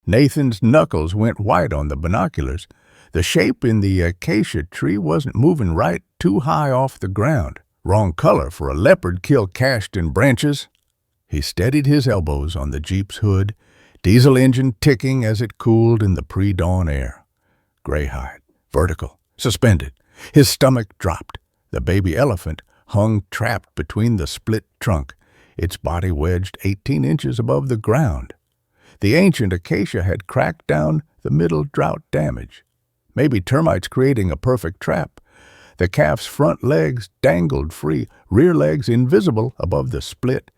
Nathan's knuckles went white on the binoculars. The shape in the acacia tree wasn't moving right, too high off the ground. Wrong color for a leopard kill cached in branches. He steadied his elbows on the Jeep's hood, diesel engine ticking as it cooled in the pre-dawn air. Grayhide, vertical, suspended. His stomach dropped. The baby elephant hung trapped between the split trunk, its body wedged 18 inches above the ground. The ancient acacia had cracked down the middle drought damage. Maybe termites creating a perfect trap. The calf's front legs dangled free, rear legs invisible above the split.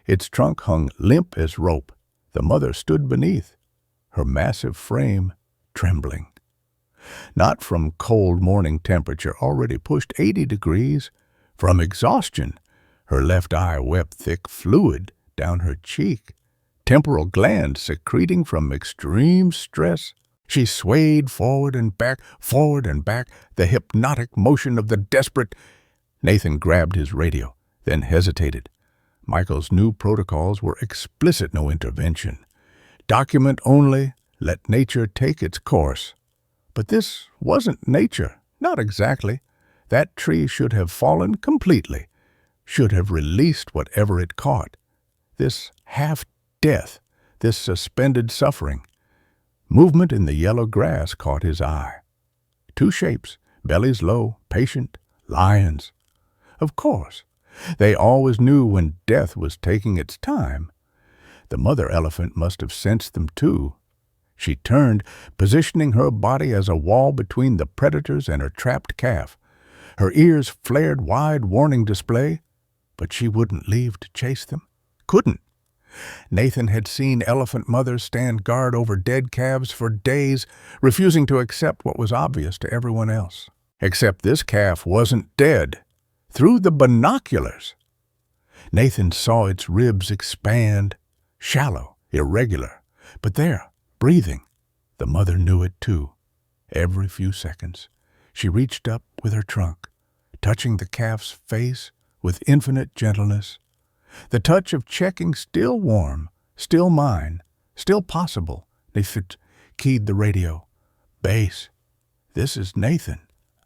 Its trunk hung limp as rope. The mother stood beneath, her massive frame trembling. Not from cold morning temperature already pushed 80 degrees, from exhaustion. Her left eye wept thick fluid down her cheek, temporal glands secreting from extreme stress. She swayed forward and back, the hypnotic motion of the desperate. Nathan grabbed his radio, then hesitated. Michael's new protocols were explicit: no intervention. Document only, let nature take its course. But this wasn't nature, not exactly. That tree should have fallen completely, should have released whatever it caught. This half-death, this suspended suffering. Movement in the yellow grass caught his eye. Two shapes, bellies low, patient, lions. Of course, they always knew when death was taking its time. The mother elephant must have sensed them too. She turned, positioning her body as a wall between the predators and her trapped calf. Her ears flared wide warning display, but she wouldn't leave to chase them. Couldn't. Nathan had seen elephant mothers stand guard over dead calves for days, refusing to accept what was obvious to everyone else. Except this calf wasn't dead. Through the binoculars, Nathan saw its ribs expand, shallow, irregular, but there, breathing. The mother knew it too. Every few seconds, she reached up with her trunk, touching the calf's face with infinite gentleness. The touch of checking still warm, still mine, still possible. Nathan keyed the radio. Base, this is Nathan.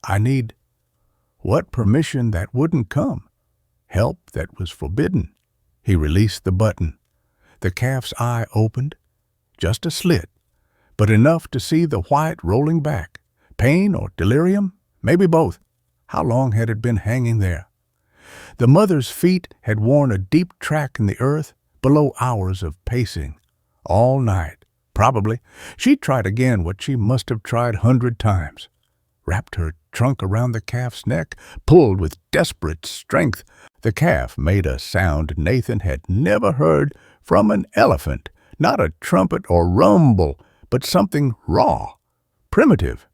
I need... What permission that wouldn't come? Help that was forbidden. He released the button. The calf's eye opened, just a slit, but enough to see the white rolling back. Pain or delirium? Maybe both. How long had it been hanging there? The mother's feet had worn a deep track in the earth below hours of pacing. All night, probably. She tried again what she must have tried 100 times. Wrapped her trunk around the calf's neck, pulled with desperate strength. The calf made a sound Nathan had never heard from an elephant. Not a trumpet or rumble, but something raw, primitive,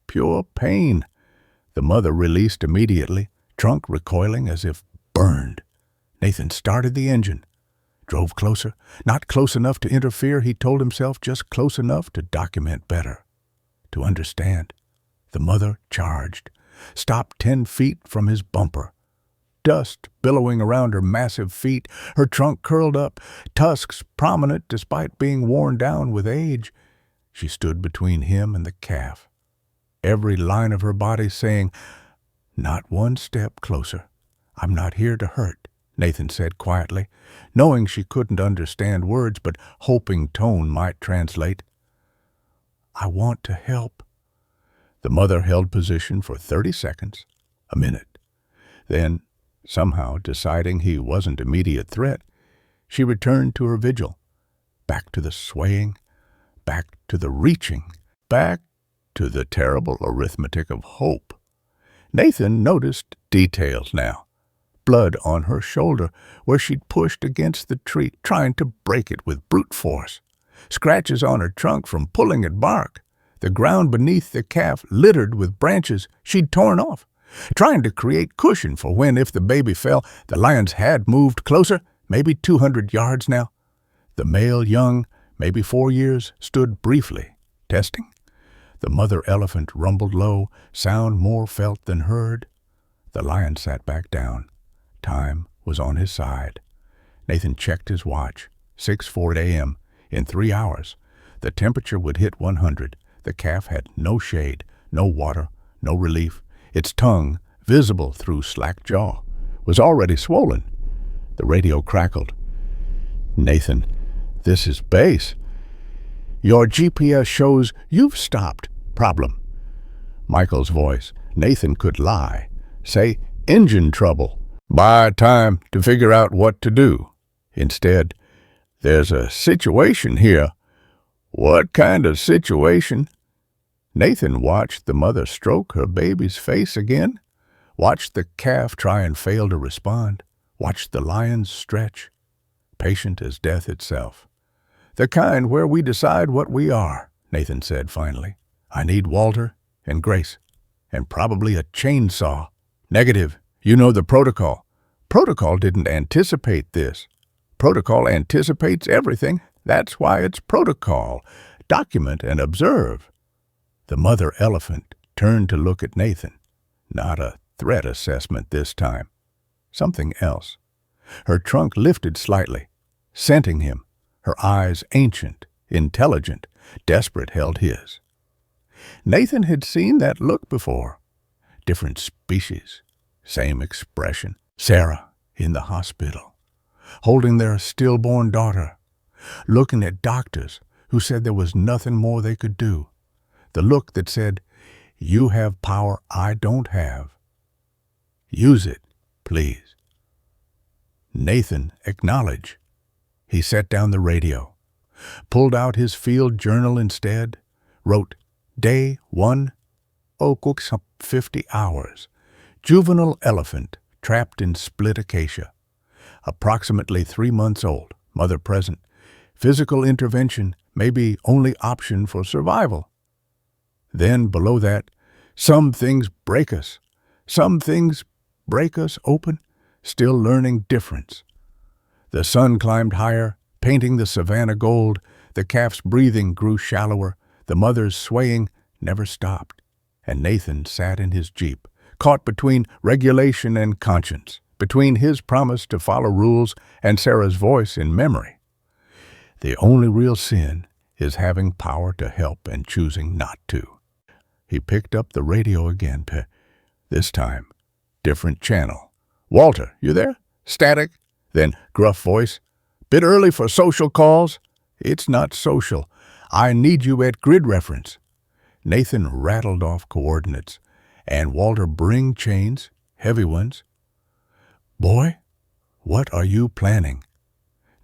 pure pain. The mother released immediately, trunk recoiling as if burned. Nathan started the engine, drove closer. Not close enough to interfere, he told himself, just close enough to document better, to understand. The mother charged, stopped 10 feet from his bumper. Dust billowing around her massive feet, her trunk curled up, tusks prominent despite being worn down with age. She stood between him and the calf, every line of her body saying, "Not one step closer. I'm not here to hurt," Nathan said quietly, knowing she couldn't understand words but hoping tone might translate. "I want to help." The mother held position for 30 seconds, a minute. Then, somehow deciding he wasn't immediate threat, she returned to her vigil, back to the swaying, back to the reaching, back to the terrible arithmetic of hope. Nathan noticed details now. Blood on her shoulder where she'd pushed against the tree, trying to break it with brute force. Scratches on her trunk from pulling at bark. The ground beneath the calf littered with branches she'd torn off, trying to create cushion for when, if the baby fell, the lions had moved closer, maybe 200 yards now. The male young, maybe 4 years, stood briefly, testing. The mother elephant rumbled low, sound more felt than heard. The lion sat back down. Time was on his side. Nathan checked his watch. 6:04 a.m. In 3 hours. The temperature would hit 100. The calf had no shade, no water, no relief. Its tongue, visible through slack jaw, was already swollen. The radio crackled. "Nathan, this is base. Your GPS shows you've stopped. Problem." Michael's voice. Nathan could lie. Say, "Engine trouble." Buy time to figure out what to do. Instead, "There's a situation here." "What kind of situation?" Nathan watched the mother stroke her baby's face again, watched the calf try and fail to respond, watched the lion stretch, patient as death itself. "The kind where we decide what we are," Nathan said finally. "I need Walter and Grace, and probably a chainsaw." "Negative. You know the protocol." "Protocol didn't anticipate this." "Protocol anticipates everything. That's why it's protocol. Document and observe." The mother elephant turned to look at Nathan. Not a threat assessment this time. Something else. Her trunk lifted slightly, scenting him. Her eyes, ancient, intelligent, desperate, held his. Nathan had seen that look before. Different species, same expression. Sarah in the hospital, holding their stillborn daughter, looking at doctors who said there was nothing more they could do. The look that said, "You have power I don't have. Use it, please." Nathan acknowledged. He set down the radio, pulled out his field journal instead, wrote, "Day 1, 50 hours. Juvenile elephant trapped in split acacia. Approximately 3 months old, mother present. Physical intervention may be only option for survival." Then below that, "Some things break us. Some things break us open, still learning difference." The sun climbed higher, painting the savanna gold. The calf's breathing grew shallower. The mother's swaying never stopped. And Nathan sat in his Jeep, caught between regulation and conscience, between his promise to follow rules and Sarah's voice in memory. The only real sin is having power to help and choosing not to. He picked up the radio again. This time, different channel. "Walter, you there?" Static. Then gruff voice. "Bit early for social calls?" "It's not social. I need you at grid reference." Nathan rattled off coordinates. "And Walter, bring chains, heavy ones." "Boy, what are you planning?"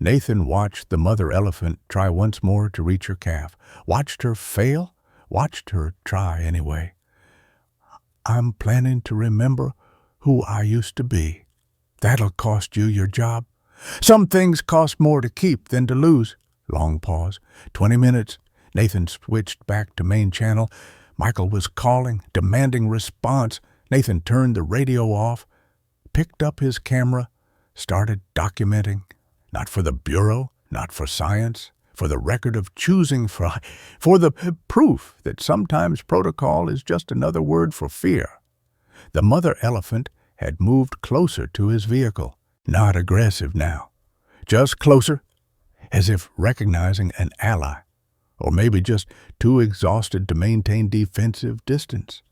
Nathan watched the mother elephant try once more to reach her calf, watched her fail, watched her try anyway. "I'm planning to remember who I used to be. That'll cost you your job. Some things cost more to keep than to lose." Long pause. 20 minutes. Nathan switched back to main channel. Michael was calling, demanding response. Nathan turned the radio off, picked up his camera, started documenting. Not for the Bureau, not for science, for the record of choosing, for the proof that sometimes protocol is just another word for fear. The mother elephant had moved closer to his vehicle, not aggressive now, just closer, as if recognizing an ally, or maybe just too exhausted to maintain defensive distance.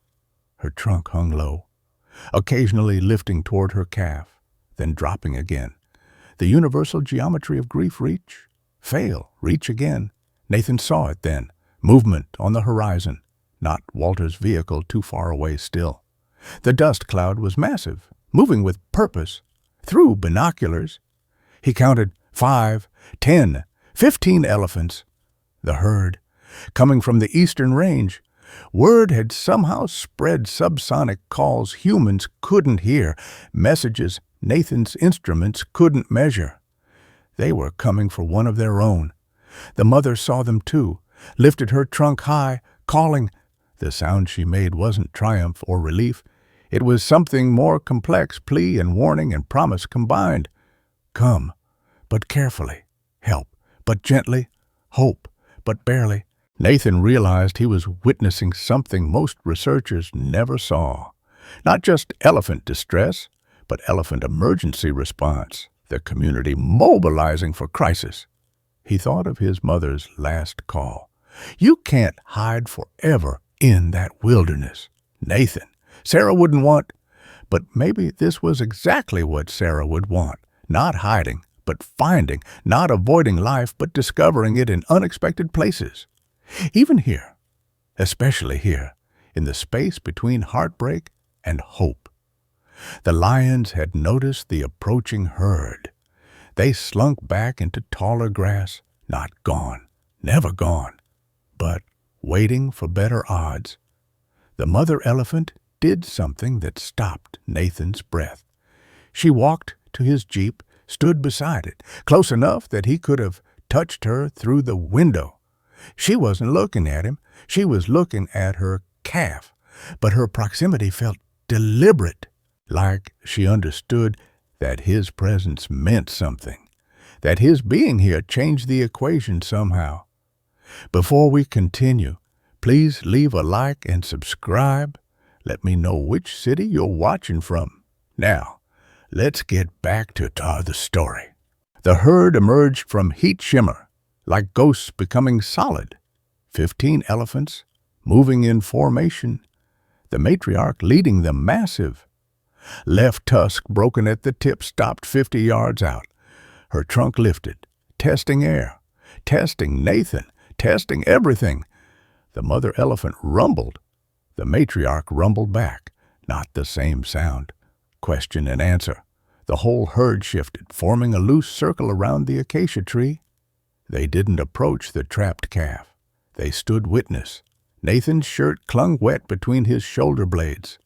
Her trunk hung low, occasionally lifting toward her calf, then dropping again. The universal geometry of grief: reach, fail, reach again. Nathan saw it then, movement on the horizon, not Walter's vehicle too far away still. The dust cloud was massive, moving with purpose, through binoculars. He counted 5, 10, 15 elephants. The herd, coming from the eastern range. Word had somehow spread, subsonic calls humans couldn't hear, messages Nathan's instruments couldn't measure. They were coming for one of their own. The mother saw them too, lifted her trunk high, calling. The sound she made wasn't triumph or relief. It was something more complex, plea and warning and promise combined. Come, but carefully. Help, but gently. Hope, but barely. Nathan realized he was witnessing something most researchers never saw. Not just elephant distress, but elephant emergency response, the community mobilizing for crisis. He thought of his mother's last call, You can't hide forever in that wilderness. Nathan, Sarah wouldn't want, but maybe this was exactly what Sarah would want. Not hiding, but finding, not avoiding life, but discovering it in unexpected places. Even here, especially here, in the space between heartbreak and hope. The lions had noticed the approaching herd. They slunk back into taller grass, not gone, never gone, but waiting for better odds. The mother elephant did something that stopped Nathan's breath. She walked to his jeep, stood beside it, close enough that he could have touched her through the window. She wasn't looking at him. She was looking at her calf, but her proximity felt deliberate, like she understood that his presence meant something, that his being here changed the equation somehow. Before we continue, please leave a like and subscribe. Let me know which city you're watching from. Now, let's get back to the story. The herd emerged from heat shimmer, like ghosts becoming solid. 15 elephants, moving in formation, the matriarch leading them massive. Left tusk broken at the tip stopped 50 yards out. Her trunk lifted, testing air, testing Nathan, testing everything. The mother elephant rumbled. The matriarch rumbled back. Not the same sound. Question and answer. The whole herd shifted, forming a loose circle around the acacia tree. They didn't approach the trapped calf. They stood witness. Nathan's shirt clung wet between his shoulder blades.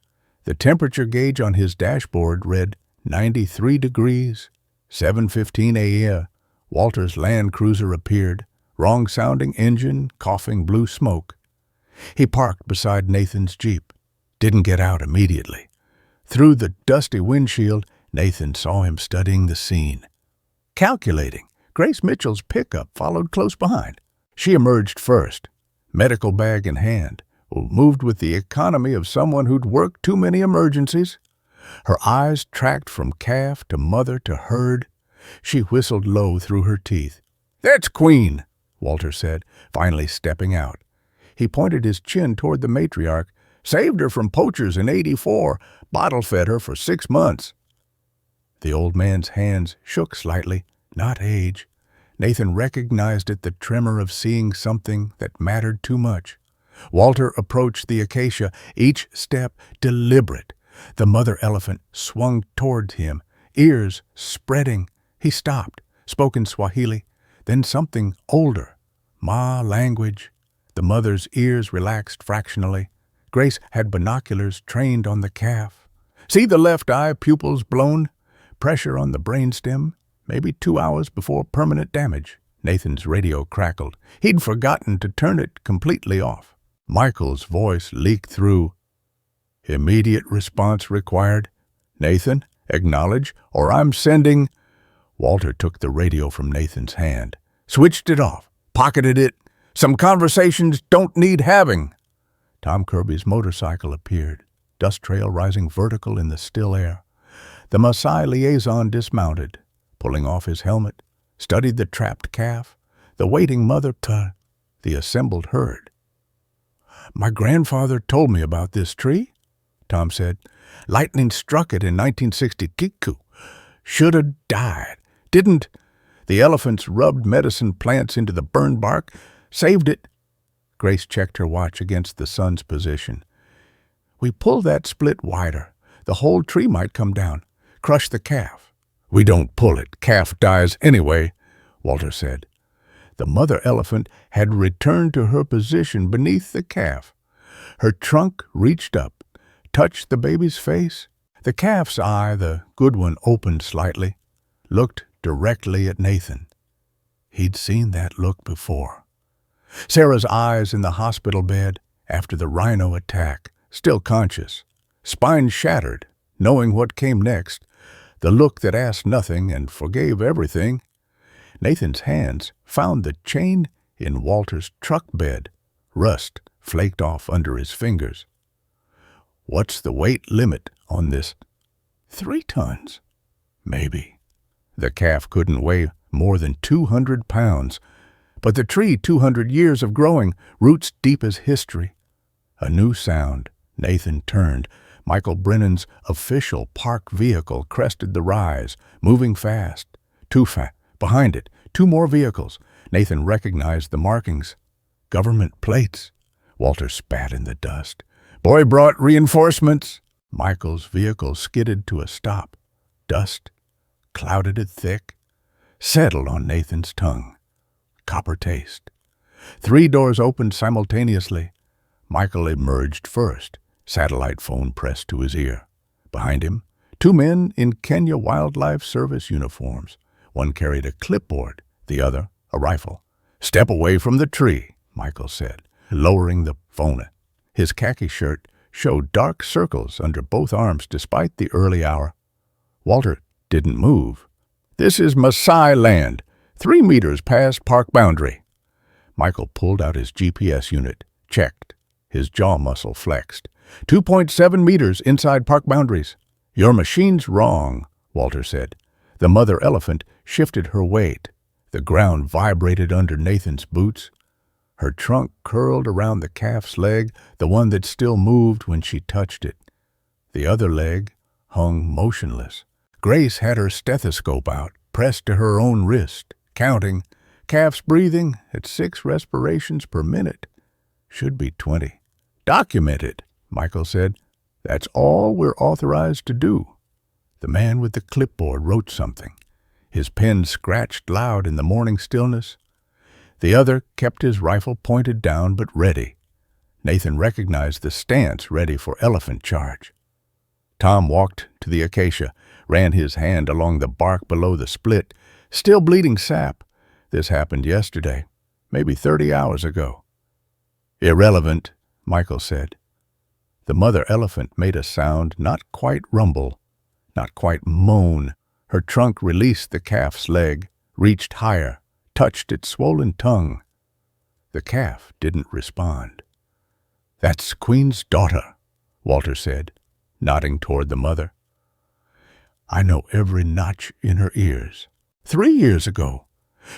The temperature gauge on his dashboard read 93 degrees. 7:15 a.m. Walter's Land Cruiser appeared. Wrong-sounding engine, coughing blue smoke. He parked beside Nathan's Jeep. Didn't get out immediately. Through the dusty windshield, Nathan saw him studying the scene. Calculating, Grace Mitchell's pickup followed close behind. She emerged first, medical bag in hand, moved with the economy of someone who'd worked too many emergencies. Her eyes tracked from calf to mother to herd. She whistled low through her teeth. "That's Queen," Walter said, finally stepping out. He pointed his chin toward the matriarch. "Saved her from poachers in '84, bottle-fed her for 6 months." The old man's hands shook slightly, not age. Nathan recognized it, the tremor of seeing something that mattered too much. Walter approached the acacia, each step deliberate. The mother elephant swung toward him, ears spreading. He stopped, spoke in Swahili, then something older, Ma language. The mother's ears relaxed fractionally. Grace had binoculars trained on the calf. "See the left eye pupils blown? Pressure on the brainstem, maybe 2 hours before permanent damage." Nathan's radio crackled. He'd forgotten to turn it completely off. Michael's voice leaked through. "Immediate response required. Nathan, acknowledge, or I'm sending—" Walter took the radio from Nathan's hand, switched it off, pocketed it. "Some conversations don't need having." Tom Kirby's motorcycle appeared, dust trail rising vertical in the still air. The Maasai liaison dismounted, pulling off his helmet, studied the trapped calf, the waiting mother, the assembled herd. "My grandfather told me about this tree," Tom said. "Lightning struck it in 1960. Kiku. Should have died. Didn't. The elephants rubbed medicine plants into the burned bark. Saved it." Grace checked her watch against the sun's position. "We pull that split wider. The whole tree might come down. Crush the calf." "We don't pull it. Calf dies anyway," Walter said. The mother elephant had returned to her position beneath the calf. Her trunk reached up, touched the baby's face. The calf's eye, the good one, opened slightly, looked directly at Nathan. He'd seen that look before. Sarah's eyes in the hospital bed after the rhino attack, still conscious, spine shattered, knowing what came next, the look that asked nothing and forgave everything. Nathan's hands found the chain in Walter's truck bed. Rust flaked off under his fingers. "What's the weight limit on this?" 3 tons. Maybe. The calf couldn't weigh more than 200 pounds. But the tree, 200 years of growing, roots deep as history. A new sound. Nathan turned. Michael Brennan's official parked vehicle crested the rise, moving fast. Too fast. Behind it, 2 more vehicles. Nathan recognized the markings. Government plates. Walter spat in the dust. Boy brought reinforcements. Michael's vehicle skidded to a stop. Dust clouded it thick, settled on Nathan's tongue. Copper taste. 3 doors opened simultaneously. Michael emerged first, satellite phone pressed to his ear. Behind him, 2 men in Kenya Wildlife Service uniforms. One carried a clipboard, the other a rifle. Step away from the tree, Michael said, lowering the phone. His khaki shirt showed dark circles under both arms despite the early hour. Walter didn't move. This is Maasai land, 3 meters past park boundary. Michael pulled out his GPS unit, checked. His jaw muscle flexed. 2.7 meters inside park boundaries. Your machine's wrong, Walter said. The mother elephant shifted her weight. The ground vibrated under Nathan's boots. Her trunk curled around the calf's leg, the one that still moved when she touched it. The other leg hung motionless. Grace had her stethoscope out, pressed to her own wrist, counting. Calf's breathing at 6 respirations per minute. Should be 20. Document it, Michael said. That's all we're authorized to do. The man with the clipboard wrote something. His pen scratched loud in the morning stillness. The other kept his rifle pointed down but ready. Nathan recognized the stance ready for elephant charge. Tom walked to the acacia, ran his hand along the bark below the split, still bleeding sap. This happened yesterday, maybe 30 hours ago. Irrelevant, Michael said. The mother elephant made a sound not quite rumble, not quite moan. Her trunk released the calf's leg, reached higher, touched its swollen tongue. The calf didn't respond. That's Queen's daughter, Walter said, nodding toward the mother. I know every notch in her ears. 3 years ago,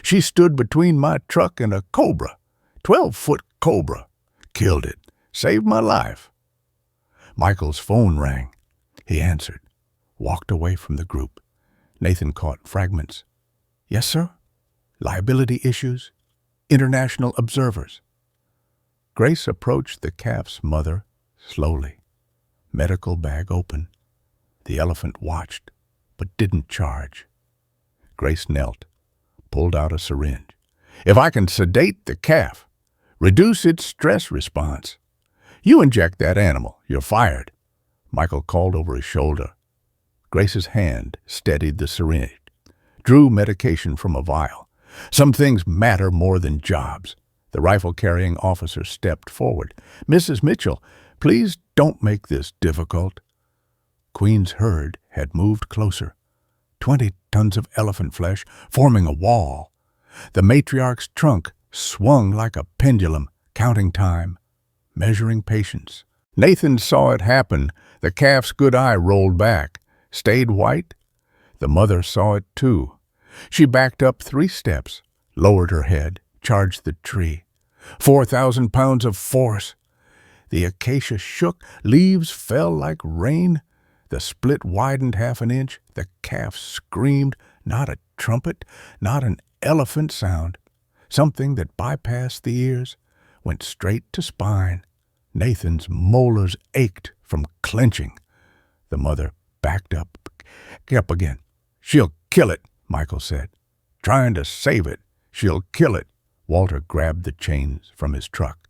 she stood between my truck and a cobra, 12-foot cobra. Killed it, saved my life. Michael's phone rang. He answered, walked away from the group. Nathan caught fragments. Yes, sir? Liability issues? International observers? Grace approached the calf's mother slowly. Medical bag open. The elephant watched, but didn't charge. Grace knelt, pulled out a syringe. If I can sedate the calf, reduce its stress response. You inject that animal, you're fired. Michael called over his shoulder. Grace's hand steadied the syringe, drew medication from a vial. Some things matter more than jobs. The rifle-carrying officer stepped forward. Mrs. Mitchell, please don't make this difficult. Queen's herd had moved closer. 20 tons of elephant flesh forming a wall. The matriarch's trunk swung like a pendulum, counting time, measuring patience. Nathan saw it happen. The calf's good eye rolled back, stayed white. The mother saw it too. She backed up 3 steps, lowered her head, charged the tree. 4,000 pounds of force. The acacia shook, leaves fell like rain. The split widened half an inch. The calf screamed, not a trumpet, not an elephant sound. Something that bypassed the ears, went straight to spine. Nathan's molars ached from clenching. The mother backed up again. She'll kill it, Michael said. Trying to save it. She'll kill it. Walter grabbed the chains from his truck.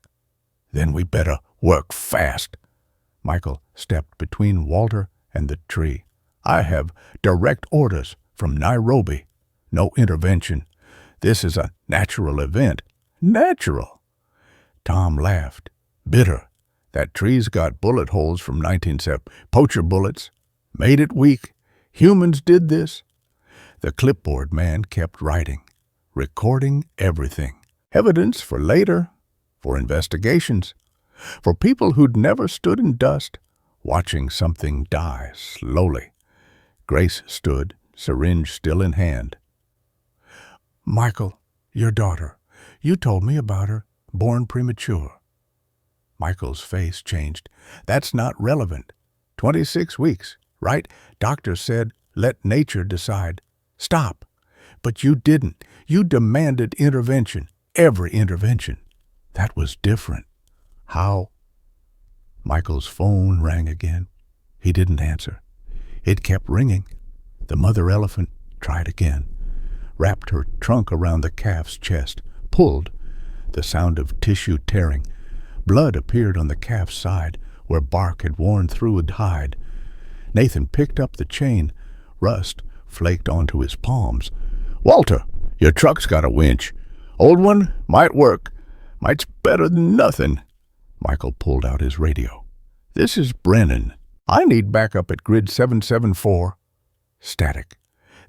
Then we better work fast. Michael stepped between Walter and the tree. I have direct orders from Nairobi. No intervention. This is a natural event. Natural. Tom laughed. Bitter. That tree's got bullet holes from 1970. Poacher bullets. Made it weak. Humans did this. The clipboard man kept writing, recording everything. Evidence for later, for investigations, for people who'd never stood in dust, watching something die slowly. Grace stood, syringe still in hand. Michael, your daughter, You told me about her, born premature. Michael's face changed. That's not relevant. 26 weeks, right? Doctor said, let nature decide. Stop. But you didn't. You demanded intervention. Every intervention. That was different. How? Michael's phone rang again. He didn't answer. It kept ringing. The mother elephant tried again, wrapped her trunk around the calf's chest, pulled. The sound of tissue tearing. Blood appeared on the calf's side, where bark had worn through a hide. Nathan picked up the chain. Rust flaked onto his palms. Walter, your truck's got a winch. Old one might work. Might's better than nothing. Michael pulled out his radio. This is Brennan. I need backup at grid 774. Static.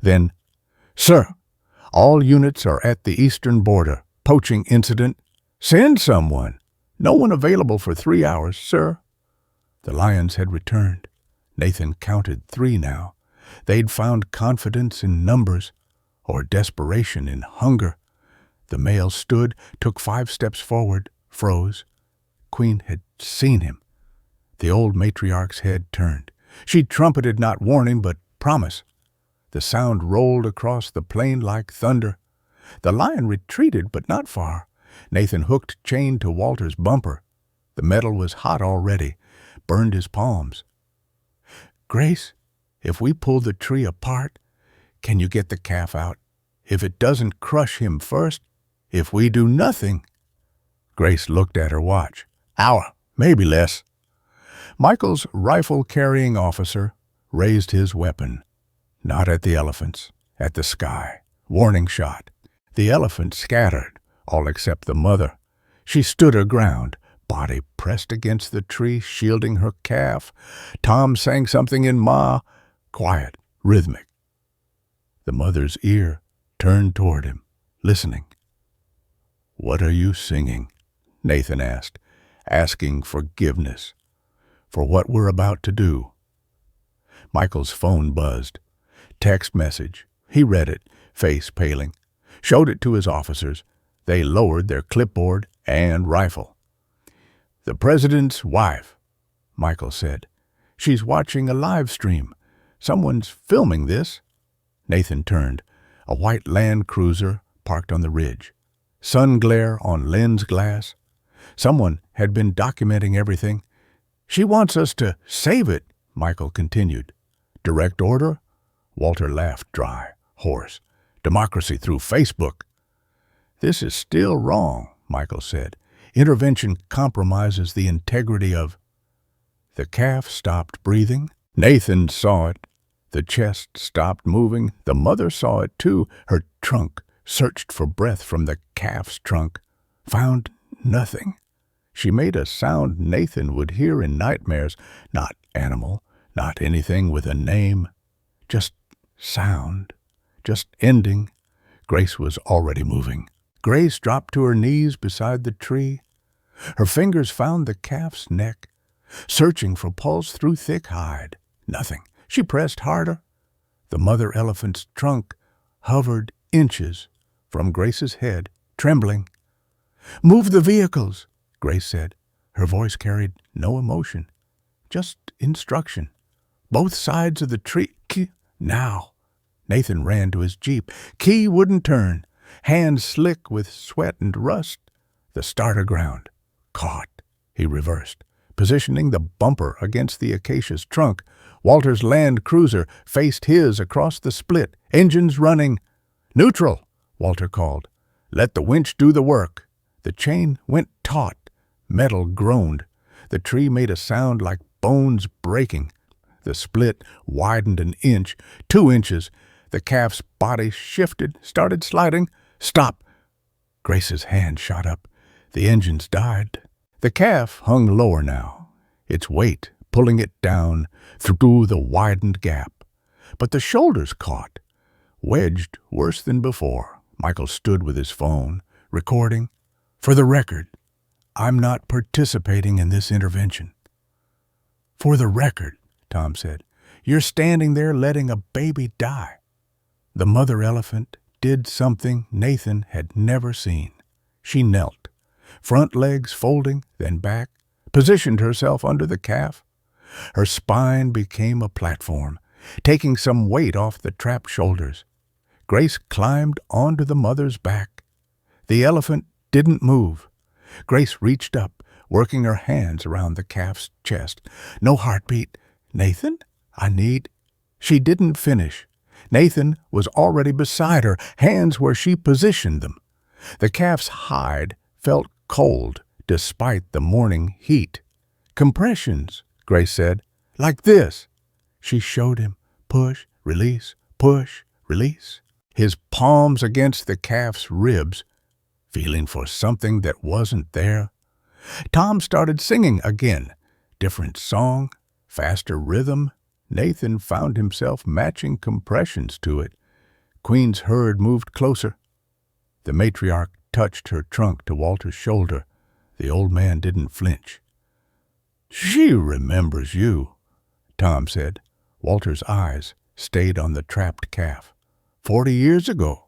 Then, sir, all units are at the eastern border. Poaching incident. Send someone. No one available for 3 hours, sir. The lions had returned. Nathan counted 3 now. They'd found confidence in numbers, or desperation in hunger. The male stood, took 5 steps forward, froze. Queen had seen him. The old matriarch's head turned. She trumpeted not warning, but promise. The sound rolled across the plain like thunder. The lion retreated, but not far. Nathan hooked chain to Walter's bumper. The metal was hot already, burned his palms. Grace, if we pull the tree apart, can you get the calf out? If it doesn't crush him first, if we do nothing. Grace looked at her watch. Hour, maybe less. Michael's rifle-carrying officer raised his weapon. Not at the elephants, at the sky. Warning shot. The elephant scattered, all except the mother. She stood her ground, body pressed against the tree, shielding her calf. Tom sang something in Ma, quiet, rhythmic. The mother's ear turned toward him, listening. What are you singing? Nathan asked, asking forgiveness for what we're about to do. Michael's phone buzzed. Text message. He read it, face paling. Showed it to his officers. They lowered their clipboard and rifle. The president's wife, Michael said. She's watching a live stream. Someone's filming this. Nathan turned. A white Land Cruiser parked on the ridge. Sun glare on lens glass. Someone had been documenting everything. She wants us to save it, Michael continued. Direct order? Walter laughed dry, hoarse. Democracy through Facebook. This is still wrong, Michael said. Intervention compromises the integrity of... The calf stopped breathing. Nathan saw it. The chest stopped moving. The mother saw it too. Her trunk searched for breath from the calf's trunk. Found nothing. She made a sound Nathan would hear in nightmares. Not animal, not anything with a name. Just sound. Just ending. Grace was already moving. Grace dropped to her knees beside the tree. Her fingers found the calf's neck, searching for pulse through thick hide. Nothing. She pressed harder. The mother elephant's trunk hovered inches from Grace's head, trembling. Move the vehicles, Grace said. Her voice carried no emotion, just instruction. Both sides of the tree. Now. Nathan ran to his Jeep. Key wouldn't turn. Hands slick with sweat and rust. The starter ground. Caught. He reversed, positioning the bumper against the acacia's trunk. Walter's Land Cruiser faced his across the split. Engines running. Neutral, Walter called. Let the winch do the work. The chain went taut. Metal groaned. The tree made a sound like bones breaking. The split widened an inch, 2 inches. The calf's body shifted, started sliding. Stop! Grace's hand shot up. The engines died. The calf hung lower now, its weight pulling it down through the widened gap. But the shoulders caught, wedged worse than before. Michael stood with his phone, recording. For the record, I'm not participating in this intervention. For the record, Tom said, you're standing there letting a baby die. The mother elephant did something Nathan had never seen. She knelt, front legs folding, then back, positioned herself under the calf. Her spine became a platform, taking some weight off the trapped shoulders. Grace climbed onto the mother's back. The elephant didn't move. Grace reached up, working her hands around the calf's chest. No heartbeat. "Nathan, I need—" She didn't finish. Nathan was already beside her, hands where she positioned them. The calf's hide felt cold despite the morning heat. "Compressions," Grace said. "Like this." She showed him. Push, release, push, release. His palms against the calf's ribs, feeling for something that wasn't there. Tom started singing again. Different song, faster rhythm. Nathan found himself matching compressions to it. Queen's herd moved closer. The matriarch touched her trunk to Walter's shoulder. The old man didn't flinch. "She remembers you," Tom said. Walter's eyes stayed on the trapped calf. 40 years ago.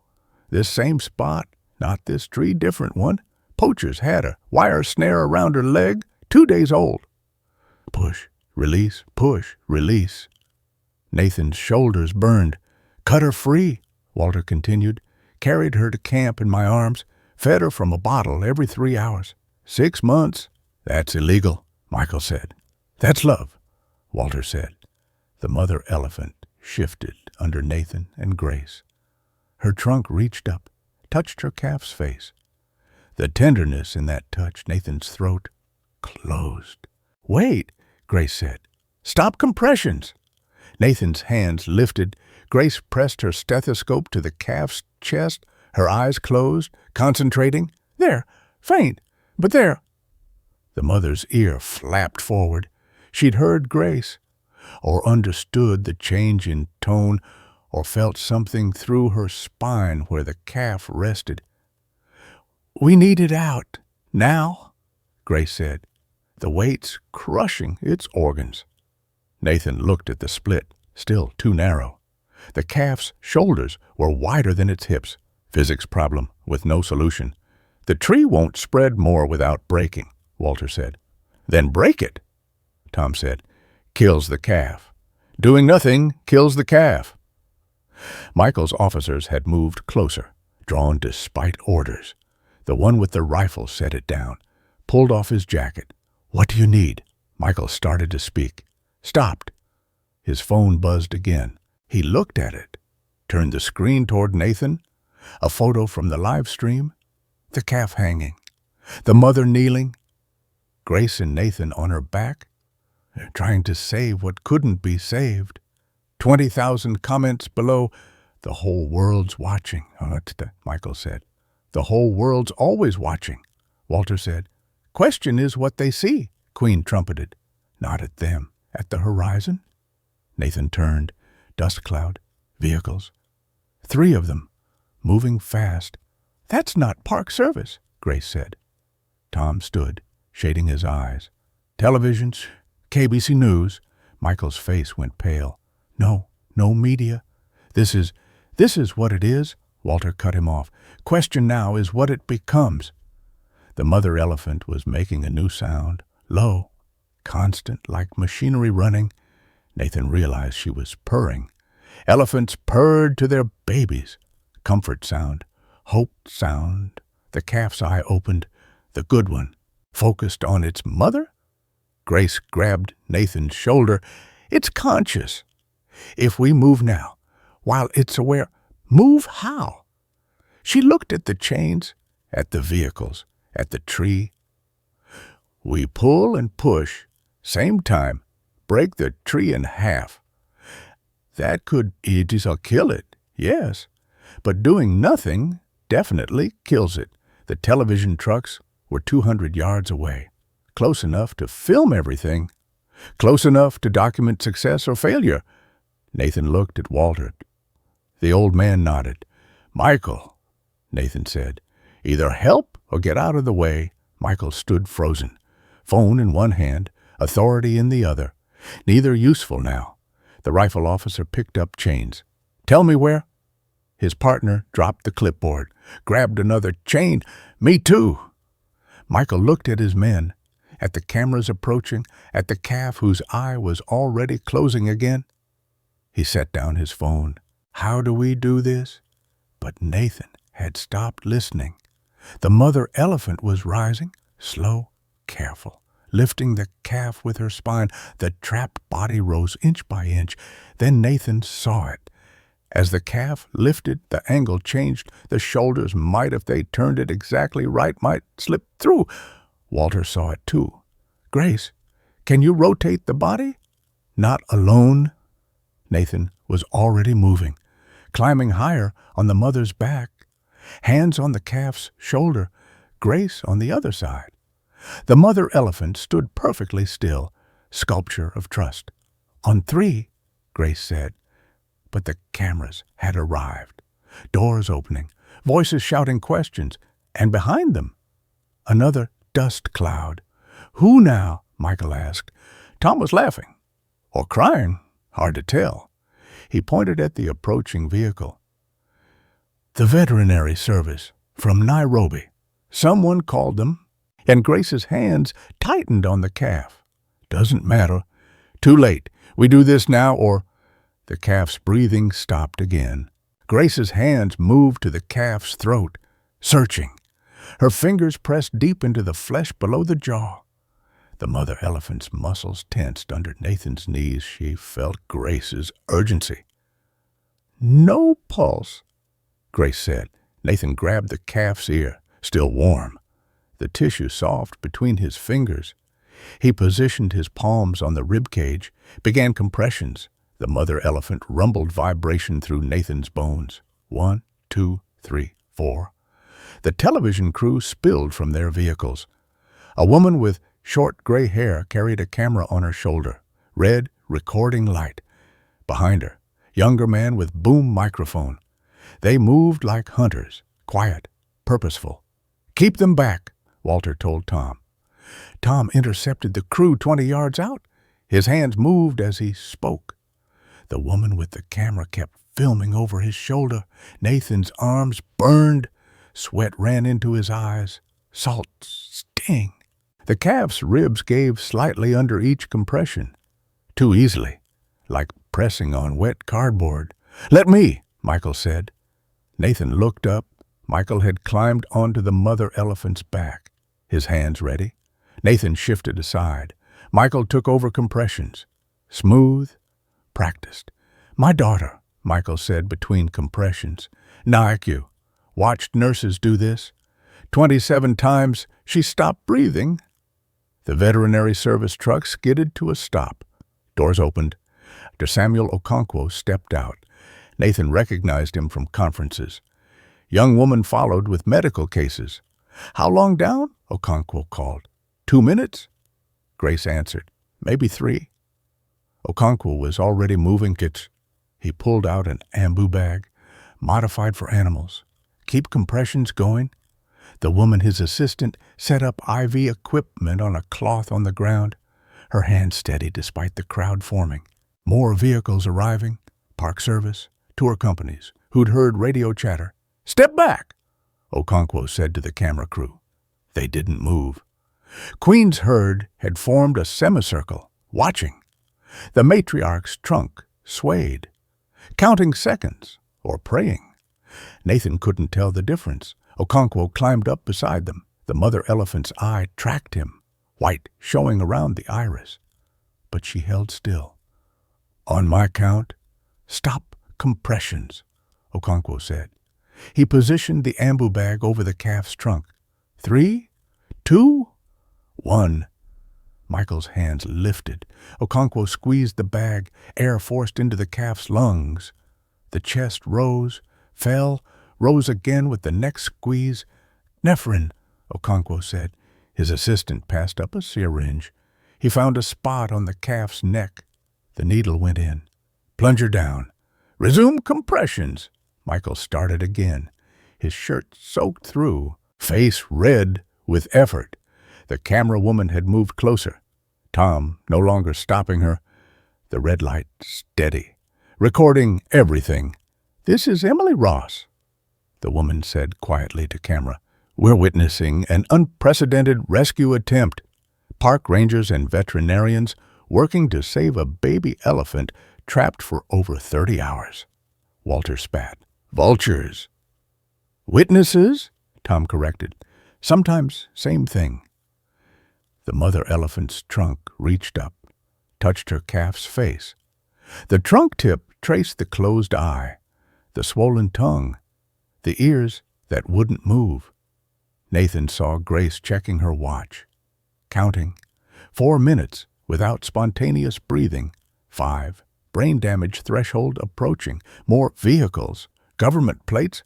This same spot, not this tree, different one. Poachers had a wire snare around her leg, 2 days old. Push, release, push, release. Nathan's shoulders burned. "Cut her free," Walter continued. "Carried her to camp in my arms. Fed her from a bottle every 3 hours. 6 months. That's illegal," Michael said. "That's love," Walter said. The mother elephant shifted under Nathan and Grace. Her trunk reached up, touched her calf's face. The tenderness in that touch, Nathan's throat closed. "Wait," Grace said. "Stop compressions." Nathan's hands lifted. Grace pressed her stethoscope to the calf's chest, her eyes closed, concentrating. "There, faint, but there." The mother's ear flapped forward. She'd heard Grace, or understood the change in tone, or felt something through her spine where the calf rested. "We need it out, now," Grace said, the weight's crushing its organs. Nathan looked at the split, still too narrow. The calf's shoulders were wider than its hips. Physics problem with no solution. "The tree won't spread more without breaking," Walter said. "Then break it," Tom said. "Kills the calf. Doing nothing kills the calf." Michael's officers had moved closer, drawn despite orders. The one with the rifle set it down, pulled off his jacket. "What do you need?" Michael started to speak. Stopped. His phone buzzed again. He looked at it, turned the screen toward Nathan. A photo from the live stream. The calf hanging. The mother kneeling. Grace and Nathan on her back, trying to save what couldn't be saved. 20,000 comments below. "The whole world's watching," Michael said. "The whole world's always watching," Walter said. "Question is what they see," Queen trumpeted. "Not at them. At the horizon?" Nathan turned. Dust cloud. Vehicles. 3 of them. Moving fast. "That's not Park Service," Grace said. Tom stood, shading his eyes. "Televisions, KBC News." Michael's face went pale. "No media. This is what it is," Walter cut him off. "Question now is what it becomes." The mother elephant was making a new sound, low, constant, like machinery running. Nathan realized she was purring. Elephants purred to their babies. Comfort sound, hope sound. The calf's eye opened, the good one, focused on its mother. Grace grabbed Nathan's shoulder. "It's conscious. If we move now, while it's aware, move how?" She looked at the chains, at the vehicles, at the tree. "We pull and push, same time, break the tree in half. That could it'll kill it, yes, but doing nothing definitely kills it." The television trucks were 200 yards away, close enough to film everything, close enough to document success or failure. Nathan looked at Walter. The old man nodded. "Michael," Nathan said, "either help or get out of the way." Michael stood frozen, phone in one hand, authority in the other. Neither useful now. The rifle officer picked up chains. "Tell me where." His partner dropped the clipboard, grabbed another chain. Me too. Michael looked at his men, at the cameras approaching, at the calf whose eye was already closing again. He set down his phone. How do we do this? But Nathan had stopped listening. The mother elephant was rising, slow, careful, lifting the calf with her spine. The trapped body rose inch by inch. Then Nathan saw it. As the calf lifted, the angle changed. The shoulders might, if they turned it exactly right, might slip through. Walter saw it too. Grace, can you rotate the body? Not alone. Nathan was already moving, climbing higher on the mother's back, hands on the calf's shoulder, Grace on the other side. The mother elephant stood perfectly still, sculpture of trust. On 3, Grace said. But the cameras had arrived. Doors opening, voices shouting questions, and behind them, another dust cloud. Who now? Michael asked. Tom was laughing. Or crying, hard to tell. He pointed at the approaching vehicle. The veterinary service from Nairobi. Someone called them, and Grace's hands tightened on the calf. Doesn't matter. Too late. We do this now or... The calf's breathing stopped again. Grace's hands moved to the calf's throat, searching. Her fingers pressed deep into the flesh below the jaw. The mother elephant's muscles tensed under Nathan's knees. She felt Grace's urgency. No pulse, Grace said. Nathan grabbed the calf's ear, still warm, the tissue soft between his fingers. He positioned his palms on the rib cage, began compressions. The mother elephant rumbled vibration through Nathan's bones. 1, 2, 3, 4. The television crew spilled from their vehicles. A woman with short gray hair carried a camera on her shoulder, red recording light. Behind her, younger man with boom microphone. They moved like hunters, quiet, purposeful. Keep them back, Walter told Tom. Tom intercepted the crew 20 yards out. His hands moved as he spoke. The woman with the camera kept filming over his shoulder. Nathan's arms burned. Sweat ran into his eyes. Salt sting. The calf's ribs gave slightly under each compression. Too easily, like pressing on wet cardboard. Let me, Michael said. Nathan looked up. Michael had climbed onto the mother elephant's back, his hands ready. Nathan shifted aside. Michael took over compressions. Smooth, practiced. My daughter, Michael said between compressions. Nike, watched nurses do this. 27 times she stopped breathing. The veterinary service truck skidded to a stop. Doors opened. Dr. Samuel Okonkwo stepped out. Nathan recognized him from conferences. Young woman followed with medical cases. How long down? Okonkwo called. 2 minutes? Grace answered. Maybe 3. Okonkwo was already moving kits. He pulled out an ambu bag, modified for animals. Keep compressions going. The woman, his assistant, set up IV equipment on a cloth on the ground. Her hand steady despite the crowd forming. More vehicles arriving, park service, tour companies, who'd heard radio chatter. Step back, Okonkwo said to the camera crew. They didn't move. Queen's herd had formed a semicircle, watching. The matriarch's trunk swayed, counting seconds or praying. Nathan couldn't tell the difference. Okonkwo climbed up beside them. The mother elephant's eye tracked him, white showing around the iris. But she held still. On my count, stop compressions, Okonkwo said. He positioned the ambu bag over the calf's trunk. 3, 2, 1. Michael's hands lifted. Okonkwo squeezed the bag, air forced into the calf's lungs. The chest rose, fell, rose again with the next squeeze. Nephrin, Okonkwo said. His assistant passed up a syringe. He found a spot on the calf's neck. The needle went in. Plunger down. Resume compressions. Michael started again. His shirt soaked through, face red with effort. The camera woman had moved closer. Tom, no longer stopping her. The red light steady, recording everything. "This is Emily Ross," the woman said quietly to camera. "We're witnessing an unprecedented rescue attempt. Park rangers and veterinarians working to save a baby elephant trapped for over 30 hours. Walter spat. "Vultures." "Witnesses?" Tom corrected. "Sometimes same thing." The mother elephant's trunk reached up, touched her calf's face. The trunk tip traced the closed eye, the swollen tongue, the ears that wouldn't move. Nathan saw Grace checking her watch, counting. 4 minutes without spontaneous breathing. 5. Brain damage threshold approaching. More vehicles. Government plates.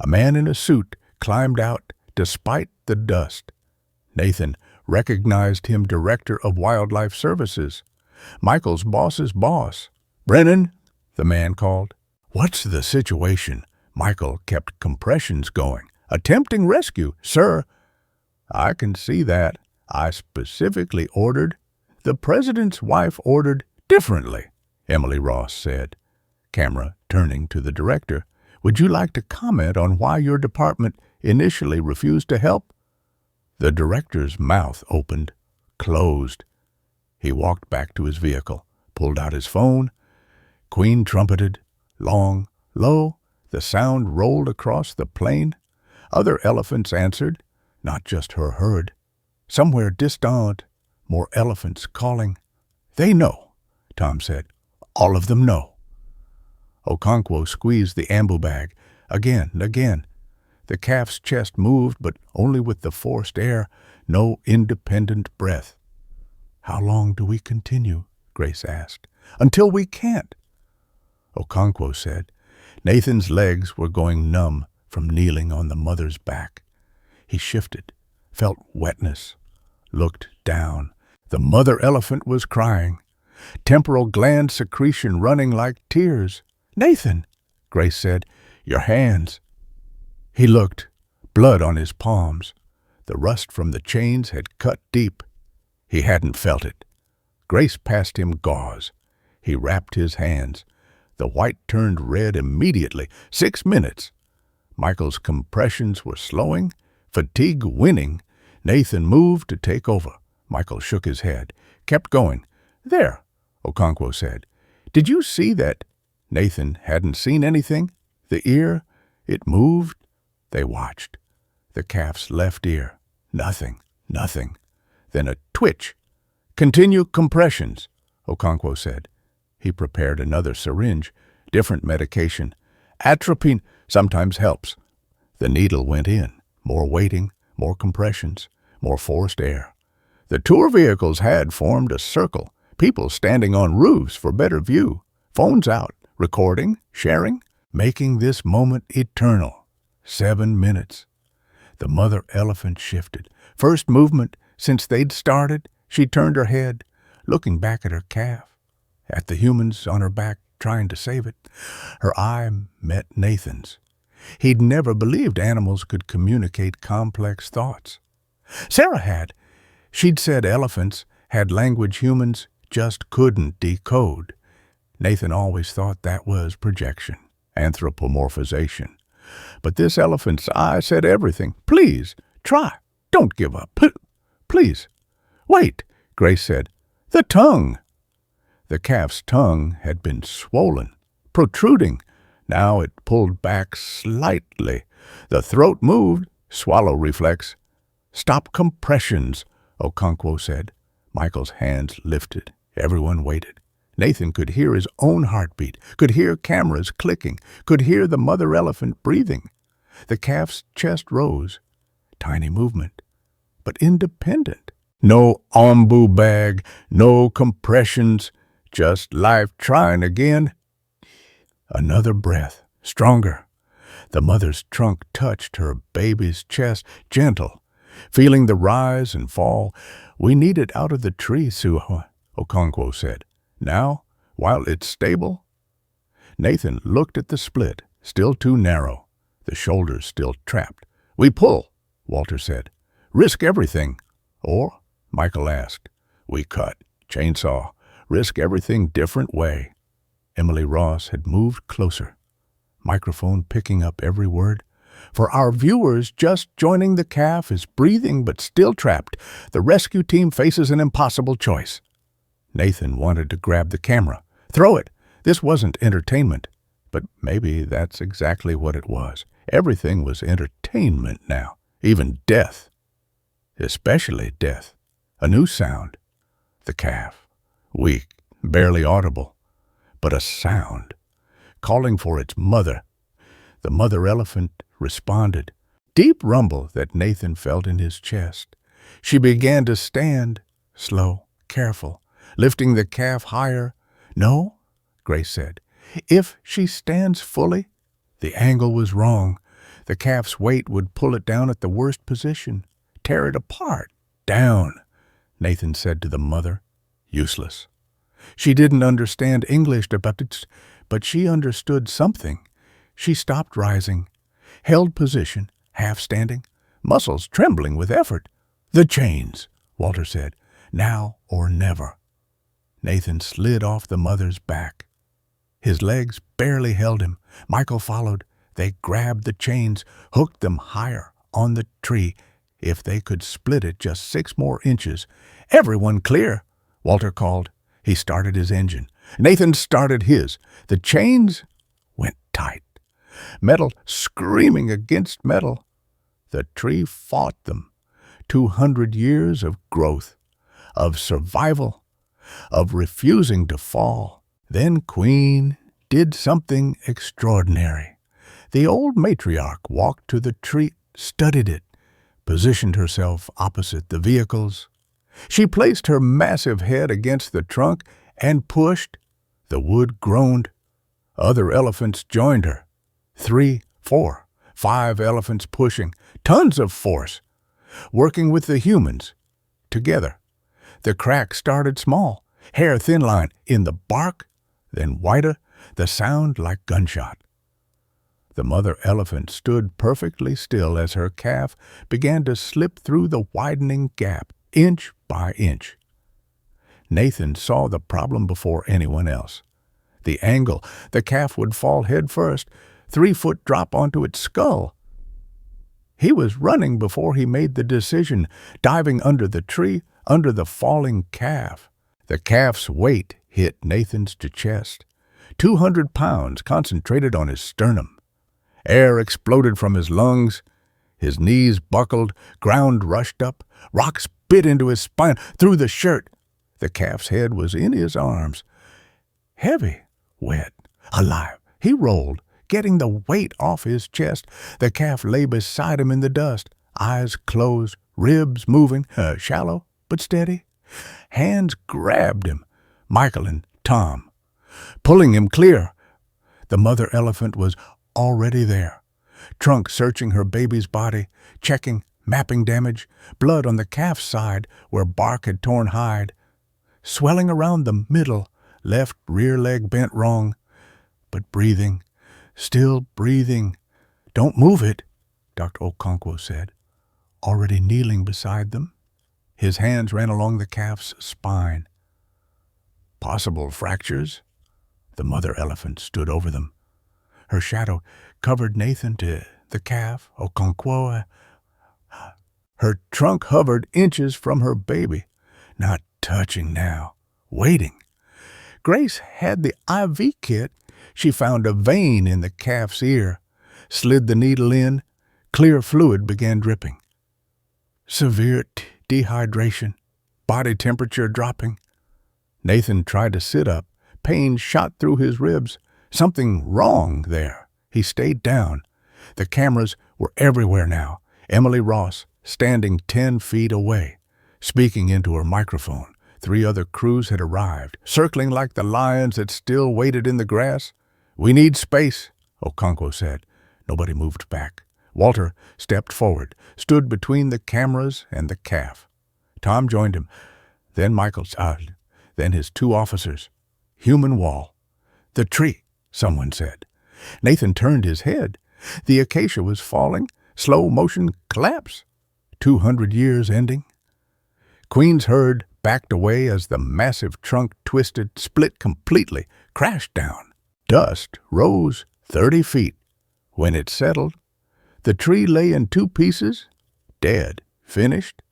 A man in a suit climbed out despite the dust. Nathan recognized him, Director of Wildlife Services. Michael's boss's boss. "Brennan," the man called. "What's the situation?" Michael kept compressions going. "Attempting rescue, sir." "I can see that. I specifically ordered." "The president's wife ordered differently," Emily Ross said. Camera turning to the director. "Would you like to comment on why your department initially refused to help?" The director's mouth opened, closed. He walked back to his vehicle, pulled out his phone. Queen trumpeted, long, low. The sound rolled across the plain. Other elephants answered, not just her herd. Somewhere distant, more elephants calling. "They know," Tom said. "All of them know." Okonkwo squeezed the ambu bag again and again. The calf's chest moved, but only with the forced air, no independent breath. "How long do we continue?" Grace asked. "Until we can't," Okonkwo said. Nathan's legs were going numb from kneeling on the mother's back. He shifted, felt wetness, looked down. The mother elephant was crying, temporal gland secretion running like tears. "Nathan," Grace said, "your hands." He looked, blood on his palms. The rust from the chains had cut deep. He hadn't felt it. Grace passed him gauze. He wrapped his hands. The white turned red immediately. 6 minutes. Michael's compressions were slowing, fatigue winning. Nathan moved to take over. Michael shook his head, kept going. "There," Okonkwo said. "Did you see that?" Nathan hadn't seen anything. The ear, it moved. They watched. The calf's left ear. Nothing, nothing. Then a twitch. "Continue compressions," Okonkwo said. He prepared another syringe, different medication. "Atropine sometimes helps." The needle went in. More waiting, more compressions, more forced air. The tour vehicles had formed a circle, people standing on roofs for better view, phones out, recording, sharing, making this moment eternal. 7 minutes. The mother elephant shifted. First movement since they'd started. She turned her head, looking back at her calf, at the humans on her back trying to save it. Her eye met Nathan's. He'd never believed animals could communicate complex thoughts. Sarah had. She'd said elephants had language humans just couldn't decode. Nathan always thought that was projection, anthropomorphization. But this elephant's eye said everything. "Please, try. Don't give up. Please." "Wait," Grace said. "The tongue." The calf's tongue had been swollen, protruding. Now it pulled back slightly. The throat moved, swallow reflex. "Stop compressions," Okonkwo said. Michael's hands lifted. Everyone waited. Nathan could hear his own heartbeat, could hear cameras clicking, could hear the mother elephant breathing. The calf's chest rose. Tiny movement, but independent. No ambu bag, no compressions, just life trying again. Another breath, stronger. The mother's trunk touched her baby's chest, gentle, feeling the rise and fall. "We need it out of the tree, Okonkwo said. "Now, while it's stable." Nathan looked at the split, still too narrow, the shoulders still trapped. "We pull," Walter said. "Risk everything." "Or?" Michael asked. "We cut, chainsaw, risk everything different way." Emily Ross had moved closer. microphone picking up every word. For our viewers just joining, the calf is breathing but still trapped. The rescue team faces an impossible choice. Nathan wanted to grab the camera. Throw it! This wasn't entertainment. But maybe that's exactly what it was. Everything was entertainment now. Even death. Especially death. A new sound. The calf. Weak, barely audible. But a sound. Calling for its mother. The mother elephant responded. Deep rumble that Nathan felt in his chest. She began to stand, slow, careful, lifting the calf higher. No, Grace said. If she stands fully, the angle was wrong. The calf's weight would pull it down at the worst position, tear it apart. Down, Nathan said to the mother. Useless. She didn't understand English, but she understood something. She stopped rising, held position, half standing, muscles trembling with effort. The chains, Walter said. Now or never. Nathan slid off the mother's back. His legs barely held him. Michael followed. They grabbed the chains, hooked them higher on the tree. If they could split it just 6 more inches. Everyone clear, Walter called. He started his engine. Nathan started his. The chains went tight. Metal screaming against metal. The tree fought them. 200 years of growth, of survival, of refusing to fall. Then Queen did something extraordinary. The old matriarch walked to the tree, studied it, positioned herself opposite the vehicles. She placed her massive head against the trunk and pushed. The wood groaned. Other elephants joined her. 3, 4, 5 elephants pushing, tons of force, working with the humans. Together, the crack started small, hair thin line in the bark, then wider, the sound like gunshot. The mother elephant stood perfectly still as her calf began to slip through the widening gap, inch by inch. Nathan saw the problem before anyone else. The angle, the calf would fall head first, 3-foot drop onto its skull. He was running before he made the decision, diving under the tree, under the falling calf. The calf's weight hit Nathan's chest. 200 pounds concentrated on his sternum. Air exploded from his lungs. His knees buckled, ground rushed up, rocks bit into his spine, through the shirt. The calf's head was in his arms. Heavy, wet, alive. He rolled, getting the weight off his chest. The calf lay beside him in the dust, eyes closed, ribs moving, shallow but steady. Hands grabbed him, Michael and Tom, pulling him clear. The mother elephant was already there, trunk searching her baby's body, checking, mapping damage, blood on the calf's side where bark had torn hide, swelling around the middle, left rear leg bent wrong, but breathing, still breathing. Don't move it, Dr. Okonkwo said, already kneeling beside them. His hands ran along the calf's spine. Possible fractures? The mother elephant stood over them. Her shadow covered Nathan to the calf, Okonkwo. Her trunk hovered inches from her baby, not touching now, waiting. Grace had the IV kit. She found a vein in the calf's ear, slid the needle in. Clear fluid began dripping. Severe dehydration, body temperature dropping. Nathan tried to sit up. Pain shot through his ribs. Something wrong there. He stayed down. The cameras were everywhere now. Emily Ross, standing 10 feet away, speaking into her microphone. 3 other crews had arrived, circling like the lions that still waited in the grass. We need space, Okonkwo said. Nobody moved back. Walter stepped forward, stood between the cameras and the calf. Tom joined him. Then then his 2 officers. Human wall. The tree, someone said. Nathan turned his head. The acacia was falling. Slow motion collapse. 200 years ending. Queen's herd backed away as the massive trunk twisted, split completely, crashed down. Dust rose 30 feet. When it settled, the tree lay in two pieces, dead, finished.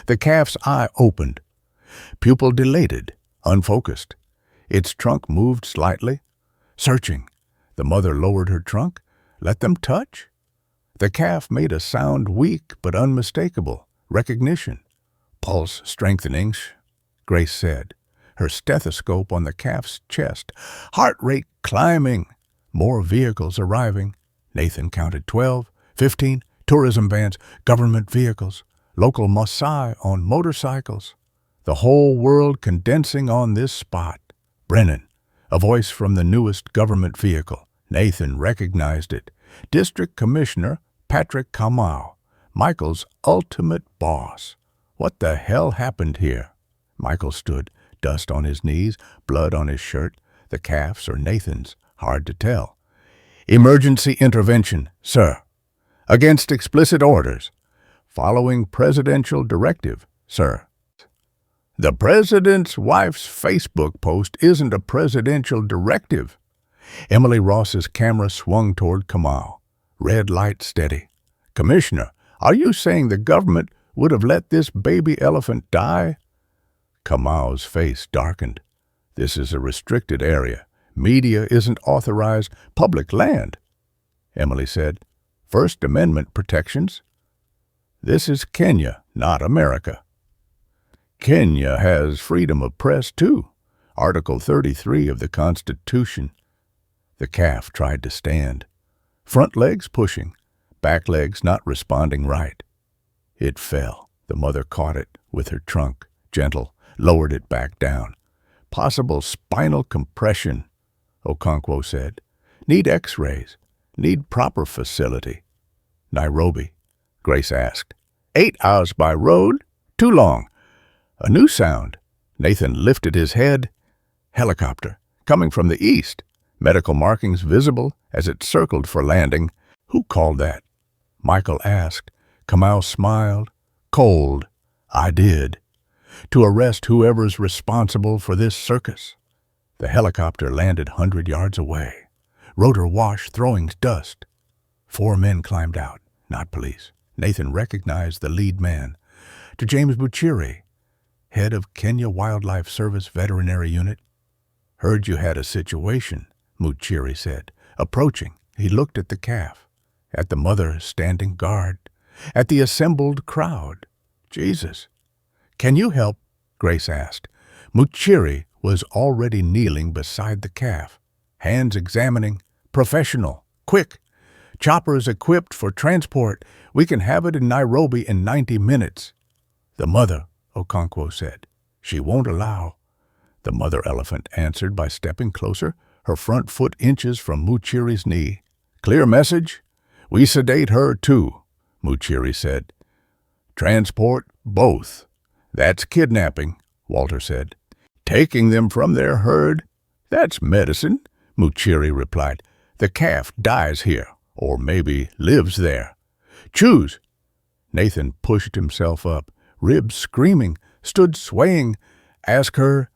The calf's eye opened, pupil dilated, unfocused. Its trunk moved slightly, searching. The mother lowered her trunk, let them touch. The calf made a sound weak but unmistakable, recognition. Pulse strengthening, Grace said, her stethoscope on the calf's chest. Heart rate climbing. More vehicles arriving. Nathan counted 12, 15, tourism vans, government vehicles, local Maasai on motorcycles. The whole world condensing on this spot. Brennan, a voice from the newest government vehicle. Nathan recognized it. District Commissioner Patrick Kamau, Michael's ultimate boss. What the hell happened here? Michael stood, dust on his knees, blood on his shirt. The calf's or Nathan's, hard to tell. Emergency intervention, sir. Against explicit orders. Following presidential directive, sir. The president's wife's Facebook post isn't a presidential directive. Emily Ross's camera swung toward Kamau. Red light steady. Commissioner, are you saying the government would have let this baby elephant die? Kamau's face darkened. This is a restricted area. Media isn't authorized. Public land. Emily said, First Amendment protections. This is Kenya, not America. Kenya has freedom of press, too. Article 33 of the Constitution. The calf tried to stand. Front legs pushing, back legs not responding right. It fell. The mother caught it with her trunk, gentle, lowered it back down. Possible spinal compression, Okonkwo said. Need x-rays. Need proper facility. Nairobi, Grace asked. 8 hours by road? Too long. A new sound. Nathan lifted his head. Helicopter, coming from the east. Medical markings visible as it circled for landing. Who called that? Michael asked. Kamau smiled. Cold. I did. To arrest whoever's responsible for this circus. The helicopter landed 100 yards away. Rotor wash throwing dust. 4 men climbed out, not police. Nathan recognized the lead man. To James Buchiri, head of Kenya Wildlife Service Veterinary Unit. Heard you had a situation, Muchiri said. Approaching, he looked at the calf, at the mother standing guard, at the assembled crowd. Jesus. Can you help? Grace asked. Muchiri was already kneeling beside the calf, hands examining. Professional. Quick. Choppers equipped for transport. We can have it in Nairobi in 90 minutes. The mother, Okonkwo said. She won't allow. The mother elephant answered by stepping closer, her front foot inches from Muchiri's knee. Clear message? We sedate her too, Muchiri said. Transport both. That's kidnapping, Walter said. Taking them from their herd? That's medicine, Muchiri replied. The calf dies here, or maybe lives there. Choose. Nathan pushed himself up, ribs screaming, stood swaying. Ask her.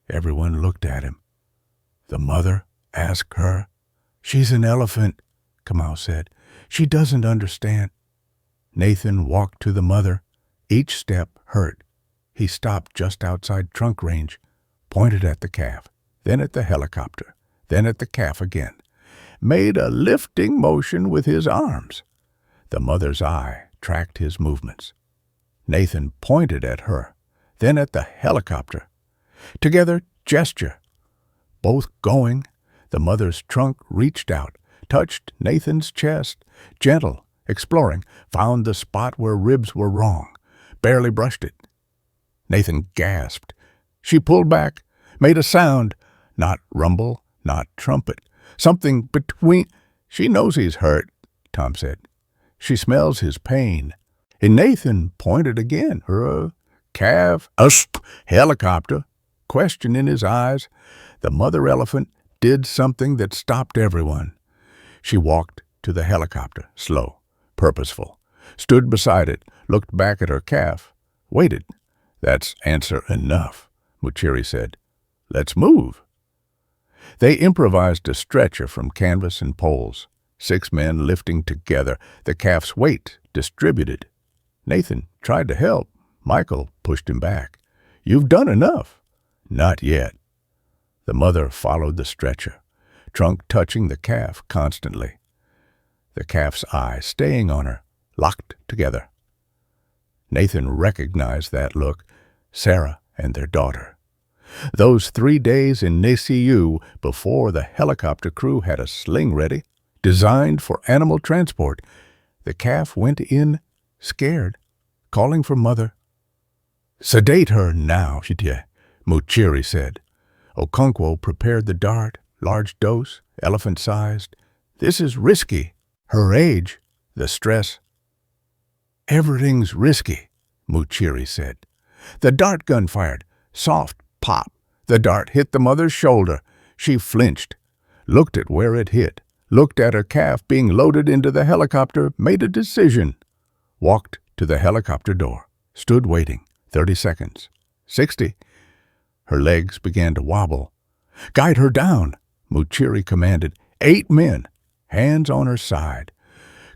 Everyone looked at him. The mother? Ask her. She's an elephant, Kamau said. She doesn't understand. Nathan walked to the mother. Each step hurt. He stopped just outside trunk range, pointed at the calf, then at the helicopter, then at the calf again. Made a lifting motion with his arms. The mother's eye tracked his movements. Nathan pointed at her, then at the helicopter. Together, gesture. Both going, the mother's trunk reached out, touched Nathan's chest, gentle, exploring, found the spot where ribs were wrong, barely brushed it. Nathan gasped. She pulled back, made a sound, not rumble, not trumpet, something between. She knows he's hurt, Tom said. She smells his pain. And Nathan pointed again. Calf, helicopter, question in his eyes. The mother elephant did something that stopped everyone. She walked to the helicopter, slow, purposeful, stood beside it, looked back at her calf, waited. That's answer enough, Muchiri said. Let's move. They improvised a stretcher from canvas and poles, 6 men lifting together, the calf's weight distributed. Nathan tried to help. Michael pushed him back. "You've done enough." "Not yet." The mother followed the stretcher, trunk touching the calf constantly. The calf's eyes staying on her, locked together. Nathan recognized that look, Sarah and their daughter. Those 3 days in NICU before the helicopter crew had a sling ready, designed for animal transport, the calf went in scared, calling for mother. "Sedate her now," Muchiri said. Okonkwo prepared the dart, large dose, elephant-sized. "This is risky. Her age, the stress." "Everything's risky," Muchiri said. The dart gun fired. Soft pop. The dart hit the mother's shoulder. She flinched, looked at where it hit, looked at her calf being loaded into the helicopter, made a decision. Walked to the helicopter door, stood waiting. 30 seconds. 60. Her legs began to wobble. "Guide her down," Muchiri commanded. 8 men, hands on her side,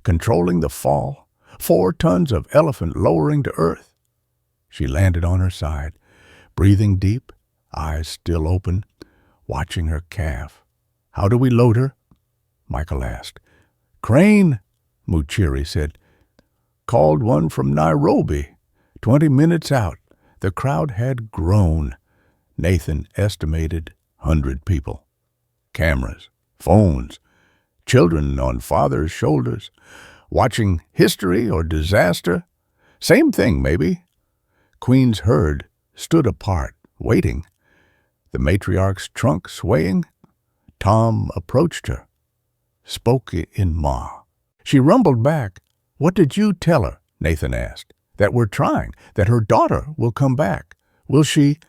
controlling the fall, 4 tons of elephant lowering to earth. She landed on her side, breathing deep, eyes still open, watching her calf. "How do we load her?" Michael asked. "Crane," Muchiri said. "Called one from Nairobi. 20 minutes out." The crowd had grown. Nathan estimated 100 people. Cameras, phones, children on father's shoulders, watching history or disaster. Same thing, maybe. Queen's herd stood apart, waiting. The matriarch's trunk swaying. Tom approached her, spoke in Ma. She rumbled back. "What did you tell her?" Nathan asked. "That we're trying, that her daughter will come back. Will she?"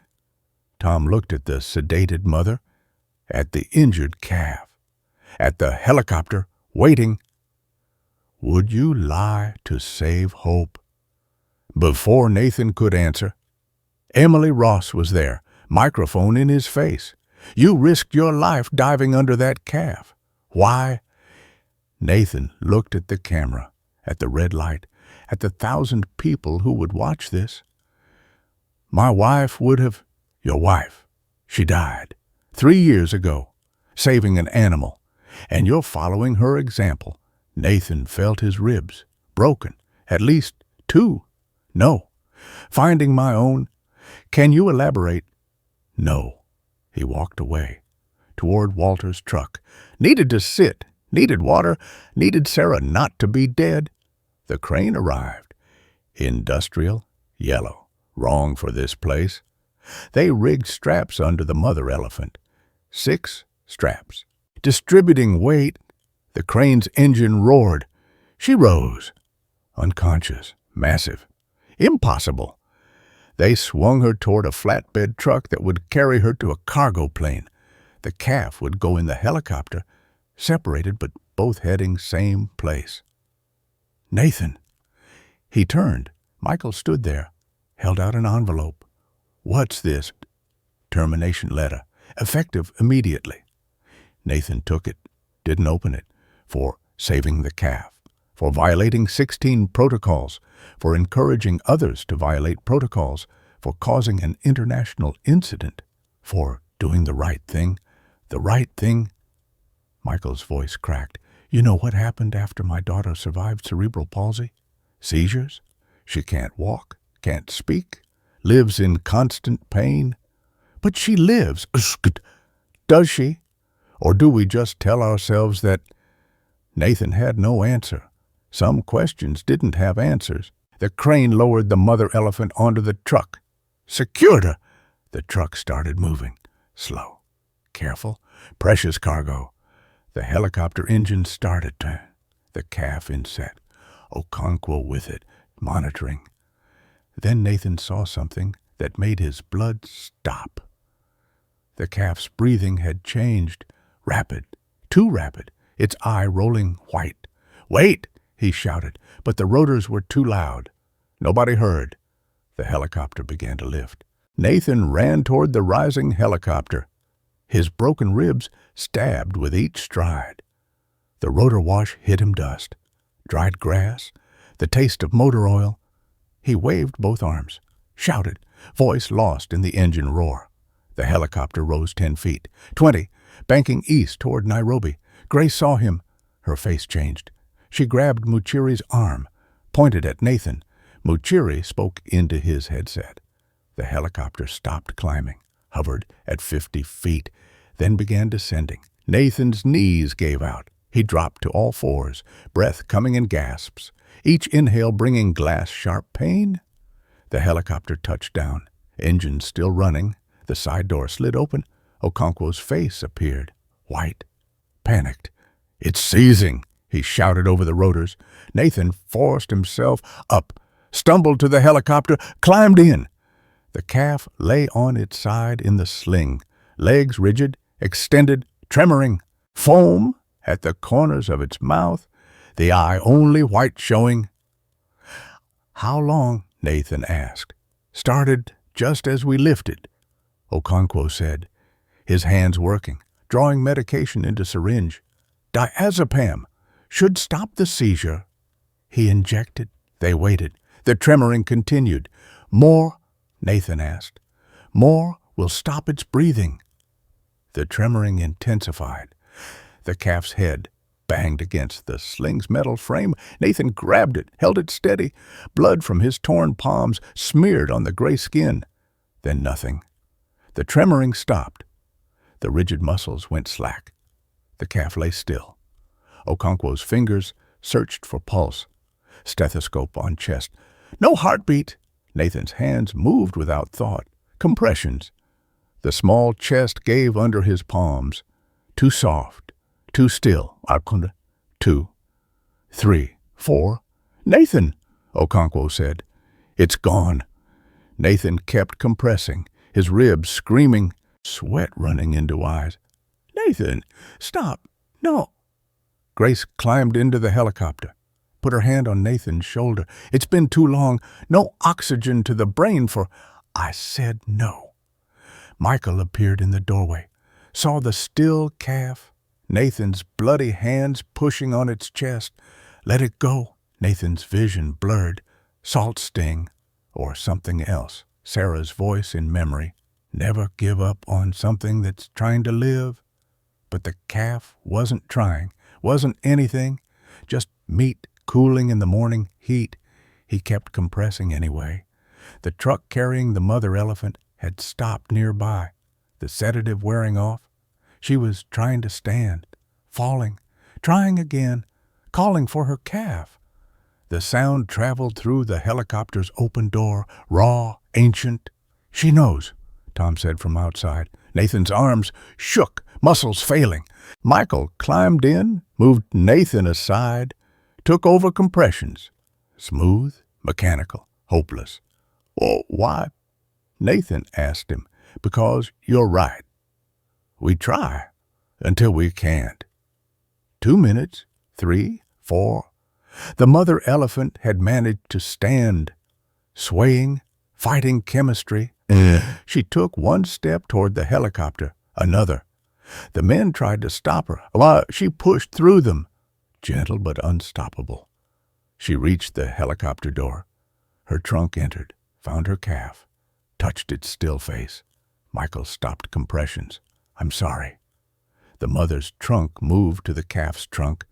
Tom looked at the sedated mother, at the injured calf, at the helicopter, waiting. "Would you lie to save hope?" Before Nathan could answer, Emily Ross was there, microphone in his face. "You risked your life diving under that calf. Why?" Nathan looked at the camera, at the red light, at the 1,000 people who would watch this. "My wife would have—" "Your wife, she died 3 years ago, saving an animal, and you're following her example." Nathan felt his ribs, broken, at least 2. "No. Finding my own. Can you elaborate?" "No." He walked away, toward Walter's truck. Needed to sit, needed water, needed Sarah not to be dead. The crane arrived. Industrial, yellow, wrong for this place. They rigged straps under the mother elephant. 6 straps. Distributing weight, the crane's engine roared. She rose. Unconscious, massive, impossible. They swung her toward a flatbed truck that would carry her to a cargo plane. The calf would go in the helicopter, separated but both heading same place. "Nathan." He turned. Michael stood there, held out an envelope. "What's this?" "Termination letter. Effective immediately." Nathan took it, didn't open it. For saving the calf, for violating 16 protocols, for encouraging others to violate protocols, for causing an international incident, for doing the right thing. The right thing? Michael's voice cracked. "You know what happened after my daughter survived cerebral palsy? Seizures? She can't walk, can't speak, lives in constant pain." "But she lives." "Does she? Or do we just tell ourselves that—" Nathan had no answer. Some questions didn't have answers. The crane lowered the mother elephant onto the truck. Secured her. The truck started moving. Slow. Careful. Precious cargo. The helicopter engine started. The calf inset. Okonkwo with it, monitoring. Then Nathan saw something that made his blood stop. The calf's breathing had changed. Rapid. Too rapid. Its eye rolling white. "Wait!" he shouted, but the rotors were too loud. Nobody heard. The helicopter began to lift. Nathan ran toward the rising helicopter. his broken ribs stabbed with each stride. The rotor wash hit him dust, dried grass, the taste of motor oil. He waved both arms, shouted, voice lost in the engine roar. The helicopter rose 10 feet, 20, banking east toward Nairobi. Grace saw him. Her face changed. She grabbed Muchiri's arm, pointed at Nathan. Muchiri spoke into his headset. The helicopter stopped climbing, hovered at 50 feet, then began descending. Nathan's knees gave out. He dropped to all fours, breath coming in gasps, each inhale bringing glass-sharp pain. The helicopter touched down, engine still running. The side door slid open. Okonkwo's face appeared, white, panicked. "It's seizing," he shouted over the rotors. Nathan forced himself up, stumbled to the helicopter, climbed in. The calf lay on its side in the sling, legs rigid, extended, tremoring, foam at the corners of its mouth, the eye only white showing. "How long?" Nathan asked. "Started just as we lifted," Okonkwo said, his hands working, drawing medication into syringe. "Diazepam should stop the seizure." He injected. They waited. The tremoring continued. "More?" Nathan asked. "More will stop its breathing." The tremoring intensified. The calf's head banged against the sling's metal frame. Nathan grabbed it, held it steady. Blood from his torn palms smeared on the gray skin. Then nothing. The tremoring stopped. The rigid muscles went slack. The calf lay still. Okonkwo's fingers searched for pulse. Stethoscope on chest. No heartbeat. Nathan's hands moved without thought. Compressions. The small chest gave under his palms. Too soft. Too still. 2, 3, 4. "Nathan," Okonkwo said. "It's gone." Nathan kept compressing, his ribs screaming, sweat running into eyes. "Nathan, stop. No." Grace climbed into the helicopter, put her hand on Nathan's shoulder. "It's been too long. No oxygen to the brain for—" I said no. Michael appeared in the doorway, saw the still calf, Nathan's bloody hands pushing on its chest. "Let it go." Nathan's vision blurred. Salt sting, or something else. Sarah's voice in memory. "Never give up on something that's trying to live." But the calf wasn't trying, wasn't anything, just meat cooling in the morning heat. He kept compressing anyway. The truck carrying the mother elephant had stopped nearby, the sedative wearing off. She was trying to stand, falling, trying again, calling for her calf. The sound traveled through the helicopter's open door, raw, ancient. "She knows," Tom said from outside. Nathan's arms shook, muscles failing. Michael climbed in, moved Nathan aside, took over compressions. Smooth, mechanical, hopeless. "Oh, why?" Nathan asked him. "Because you're right. We try until we can't." 2 minutes, 3, 4. The mother elephant had managed to stand, swaying, fighting chemistry. She took one step toward the helicopter, another. The men tried to stop her. Well, she pushed through them, gentle but unstoppable. She reached the helicopter door. Her trunk entered, found her calf, touched its still face. Michael stopped compressions. "I'm sorry." The mother's trunk moved to the calf's trunk.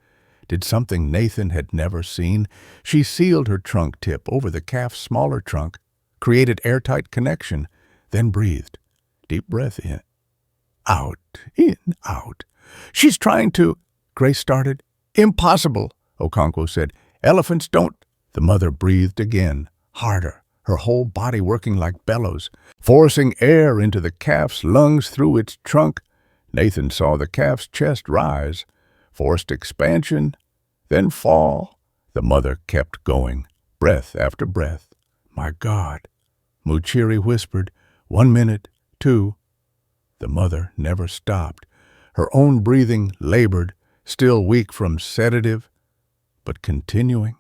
Did something Nathan had never seen. She sealed her trunk tip over the calf's smaller trunk, created airtight connection, then breathed. Deep breath in, out. "She's trying to—" Grace started. "Impossible," Okonkwo said. "Elephants don't—" The mother breathed again, harder, her whole body working like bellows, forcing air into the calf's lungs through its trunk. Nathan saw the calf's chest rise, forced expansion, then fall. The mother kept going, breath after breath. "My God," Muchiri whispered. 1 minute, 2. The mother never stopped. Her own breathing labored, still weak from sedative, but continuing.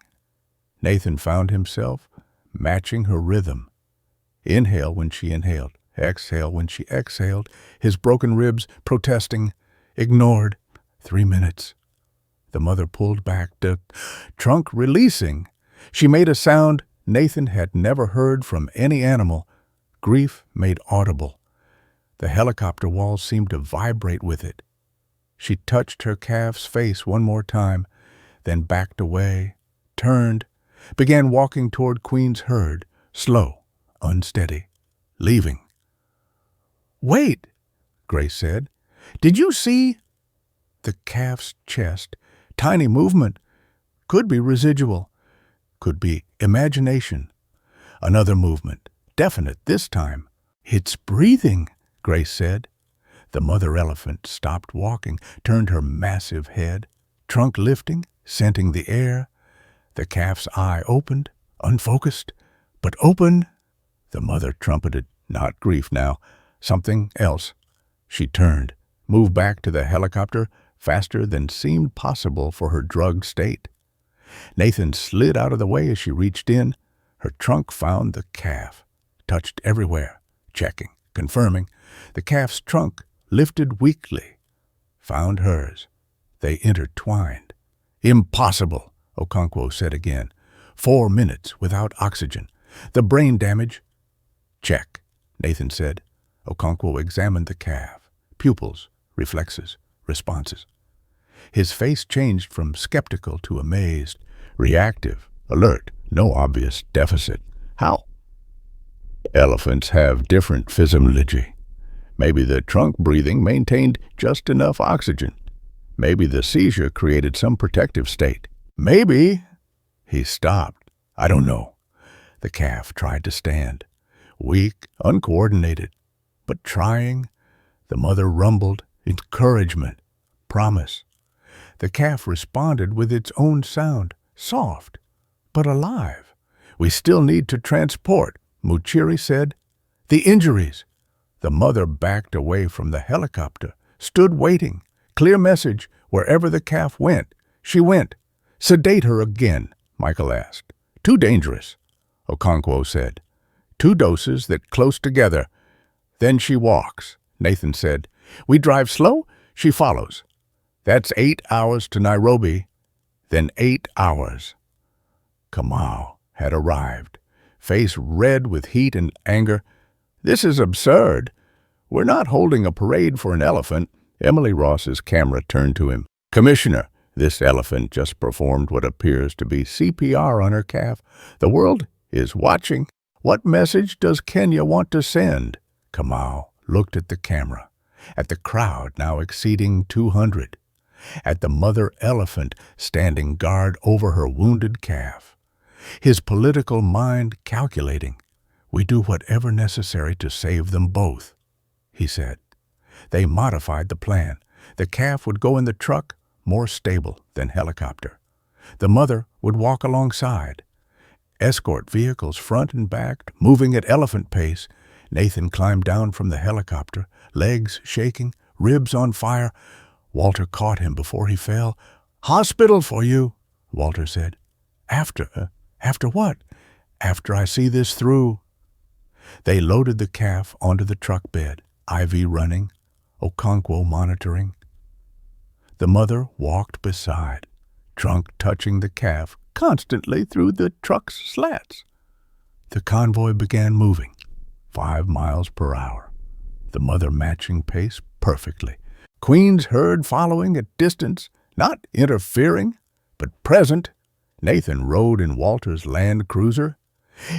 Nathan found himself matching her rhythm. Inhale when she inhaled, Exhale when she exhaled, his broken ribs protesting. Ignored. 3 minutes. The mother pulled back, the trunk releasing. She made a sound Nathan had never heard from any animal. Grief made audible. The helicopter walls seemed to vibrate with it. She touched her calf's face one more time, then backed away, turned, began walking toward Queen's herd, slow, unsteady, leaving. "Wait," Grace said. "Did you see?" The calf's chest, tiny movement, could be residual, could be imagination. Another movement, definite this time. "It's breathing," Grace said. The mother elephant stopped walking, turned her massive head, trunk lifting, scenting the air. The calf's eye opened, unfocused, but open. The mother trumpeted, not grief now, something else. She turned, moved back to the helicopter faster than seemed possible for her drugged state. Nathan slid out of the way as she reached in. Her trunk found the calf, touched everywhere, checking, confirming. The calf's trunk lifted weakly, found hers. They intertwined. "Impossible," Okonkwo said again. 4 minutes without oxygen. The brain damage. "Check," Nathan said. Okonkwo examined the calf. Pupils, reflexes, responses. His face changed from skeptical to amazed, reactive, alert, no obvious deficit. "How?" "Elephants have different physiology. Maybe the trunk breathing maintained just enough oxygen. Maybe the seizure created some protective state. Maybe—" He stopped. "I don't know." The calf tried to stand. Weak, uncoordinated, but trying. The mother rumbled, encouragement, promise. The calf responded with its own sound, soft, but alive. "We still need to transport," Muchiri said. "The injuries." The mother backed away from the helicopter, stood waiting. Clear message, wherever the calf went, she went. "Sedate her again," Michael asked. "Too dangerous," Okonkwo said. "2 doses that close together. Then she walks," Nathan said. "We drive slow, she follows. That's 8 hours to Nairobi, then 8 hours." Kamau had arrived, face red with heat and anger. "This is absurd. We're not holding a parade for an elephant." Emily Ross's camera turned to him. "Commissioner, this elephant just performed what appears to be CPR on her calf. The world is watching. What message does Kenya want to send?" Kamau looked at the camera, at the crowd now exceeding 200, at the mother elephant standing guard over her wounded calf. His political mind calculating. "We do whatever necessary to save them both," he said. They modified the plan. The calf would go in the truck, more stable than helicopter. The mother would walk alongside. Escort vehicles front and back, moving at elephant pace. Nathan climbed down from the helicopter, legs shaking, ribs on fire. Walter caught him before he fell. "Hospital for you," Walter said. After what?" "After I see this through." They loaded the calf onto the truck bed, IV running, Okonkwo monitoring. The mother walked beside, trunk touching the calf constantly through the truck's slats. The convoy began moving, 5 miles per hour, the mother matching pace perfectly. Queen's herd following at distance, not interfering, but present. Nathan rode in Walter's Land Cruiser,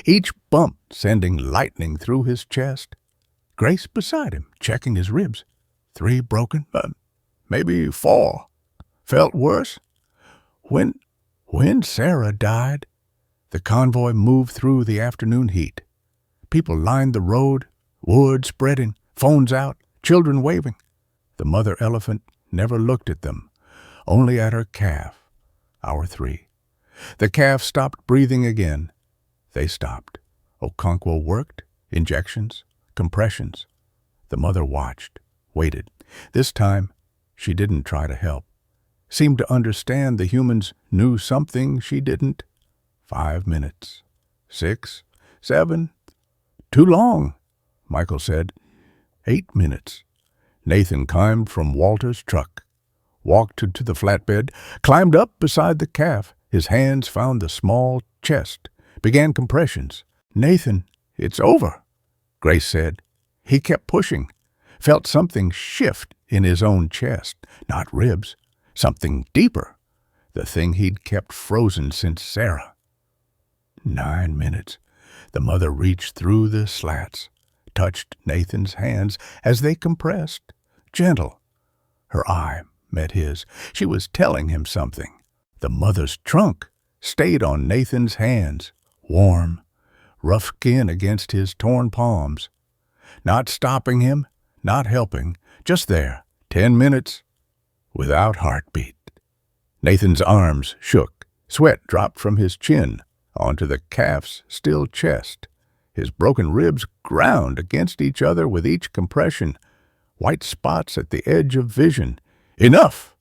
each bump sending lightning through his chest. Grace beside him, checking his ribs. 3 broken, maybe 4. Felt worse? When Sarah died, the convoy moved through the afternoon heat. People lined the road, wood spreading, phones out, children waving. The mother elephant never looked at them, only at her calf, our 3. The calf stopped breathing again. They stopped. Okonkwo worked, injections, compressions. The mother watched, waited. This time, she didn't try to help. Seemed to understand the humans knew something she didn't. 5 minutes. 6, 7. Too long. Michael said. 8 minutes. Nathan climbed from Walter's truck, walked to the flatbed, climbed up beside the calf. His hands found the small chest, began compressions. "Nathan, it's over," Grace said. He kept pushing, felt something shift in his own chest, not ribs, something deeper, the thing he'd kept frozen since Sarah. 9 minutes. The mother reached through the slats, touched Nathan's hands as they compressed, gentle. Her eye met his. She was telling him something. The mother's trunk stayed on Nathan's hands, warm, rough skin against his torn palms. Not stopping him, not helping, just there, 10 minutes, without heartbeat. Nathan's arms shook. Sweat dropped from his chin onto the calf's still chest. His broken ribs ground against each other with each compression, white spots at the edge of vision. "Enough,"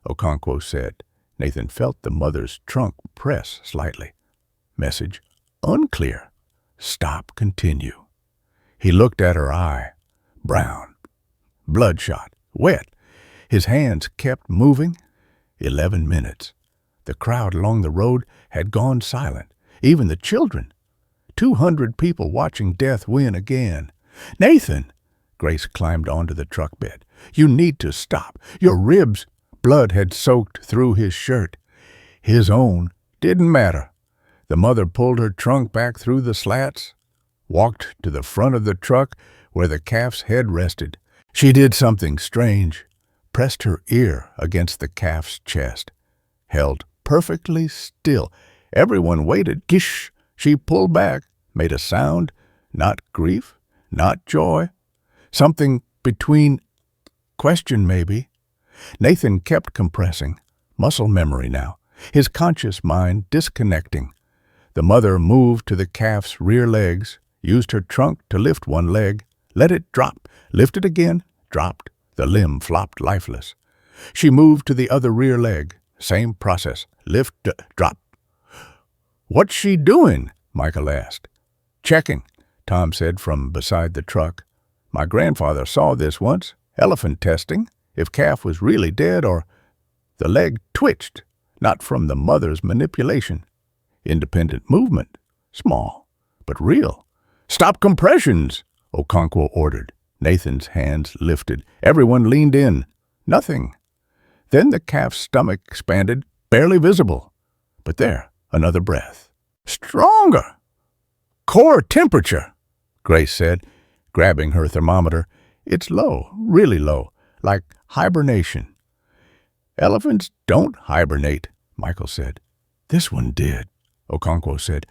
Okonkwo said. Nathan felt the mother's trunk press slightly. Message unclear. Stop, continue. He looked at her eye. Brown, bloodshot, wet. His hands kept moving. 11 minutes. The crowd along the road had gone silent. Even the children. 200 people watching death win again. "Nathan!" Grace climbed onto the truck bed. "You need to stop. Your ribs." Blood had soaked through his shirt. His own didn't matter. The mother pulled her trunk back through the slats, walked to the front of the truck where the calf's head rested. She did something strange, pressed her ear against the calf's chest, held perfectly still. Everyone waited. Gish! She pulled back, made a sound, not grief, not joy, something between question maybe. Nathan kept compressing, muscle memory now, his conscious mind disconnecting. The mother moved to the calf's rear legs, used her trunk to lift one leg, let it drop, lifted again, dropped. The limb flopped lifeless. She moved to the other rear leg, same process, lift, drop. "What's she doing?" Michael asked. "Checking," Tom said from beside the truck. "My grandfather saw this once, elephant testing, if calf was really dead or—" The leg twitched, not from the mother's manipulation. Independent movement, small, but real. "Stop compressions," Okonkwo ordered. Nathan's hands lifted. Everyone leaned in. Nothing. Then the calf's stomach expanded, barely visible. But there, another breath. "Stronger!" "Core temperature," Grace said, grabbing her thermometer. "It's low, really low, like hibernation." "Elephants don't hibernate," Michael said. "This one did," Okonkwo said,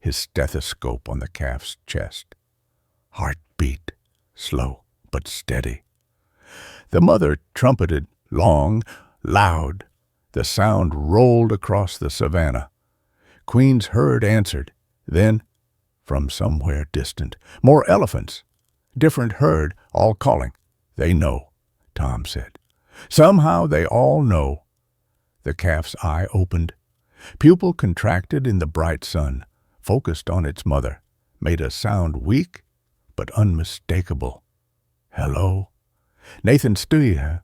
his stethoscope on the calf's chest. Heartbeat, slow but steady. The mother trumpeted, long, loud. The sound rolled across the savannah. Queen's herd answered. Then, from somewhere distant, more elephants. Different herd, all calling. "They know," Tom said. "Somehow they all know." The calf's eye opened. Pupil contracted in the bright sun, focused on its mother, made a sound weak but unmistakable. "Hello?" Nathan slid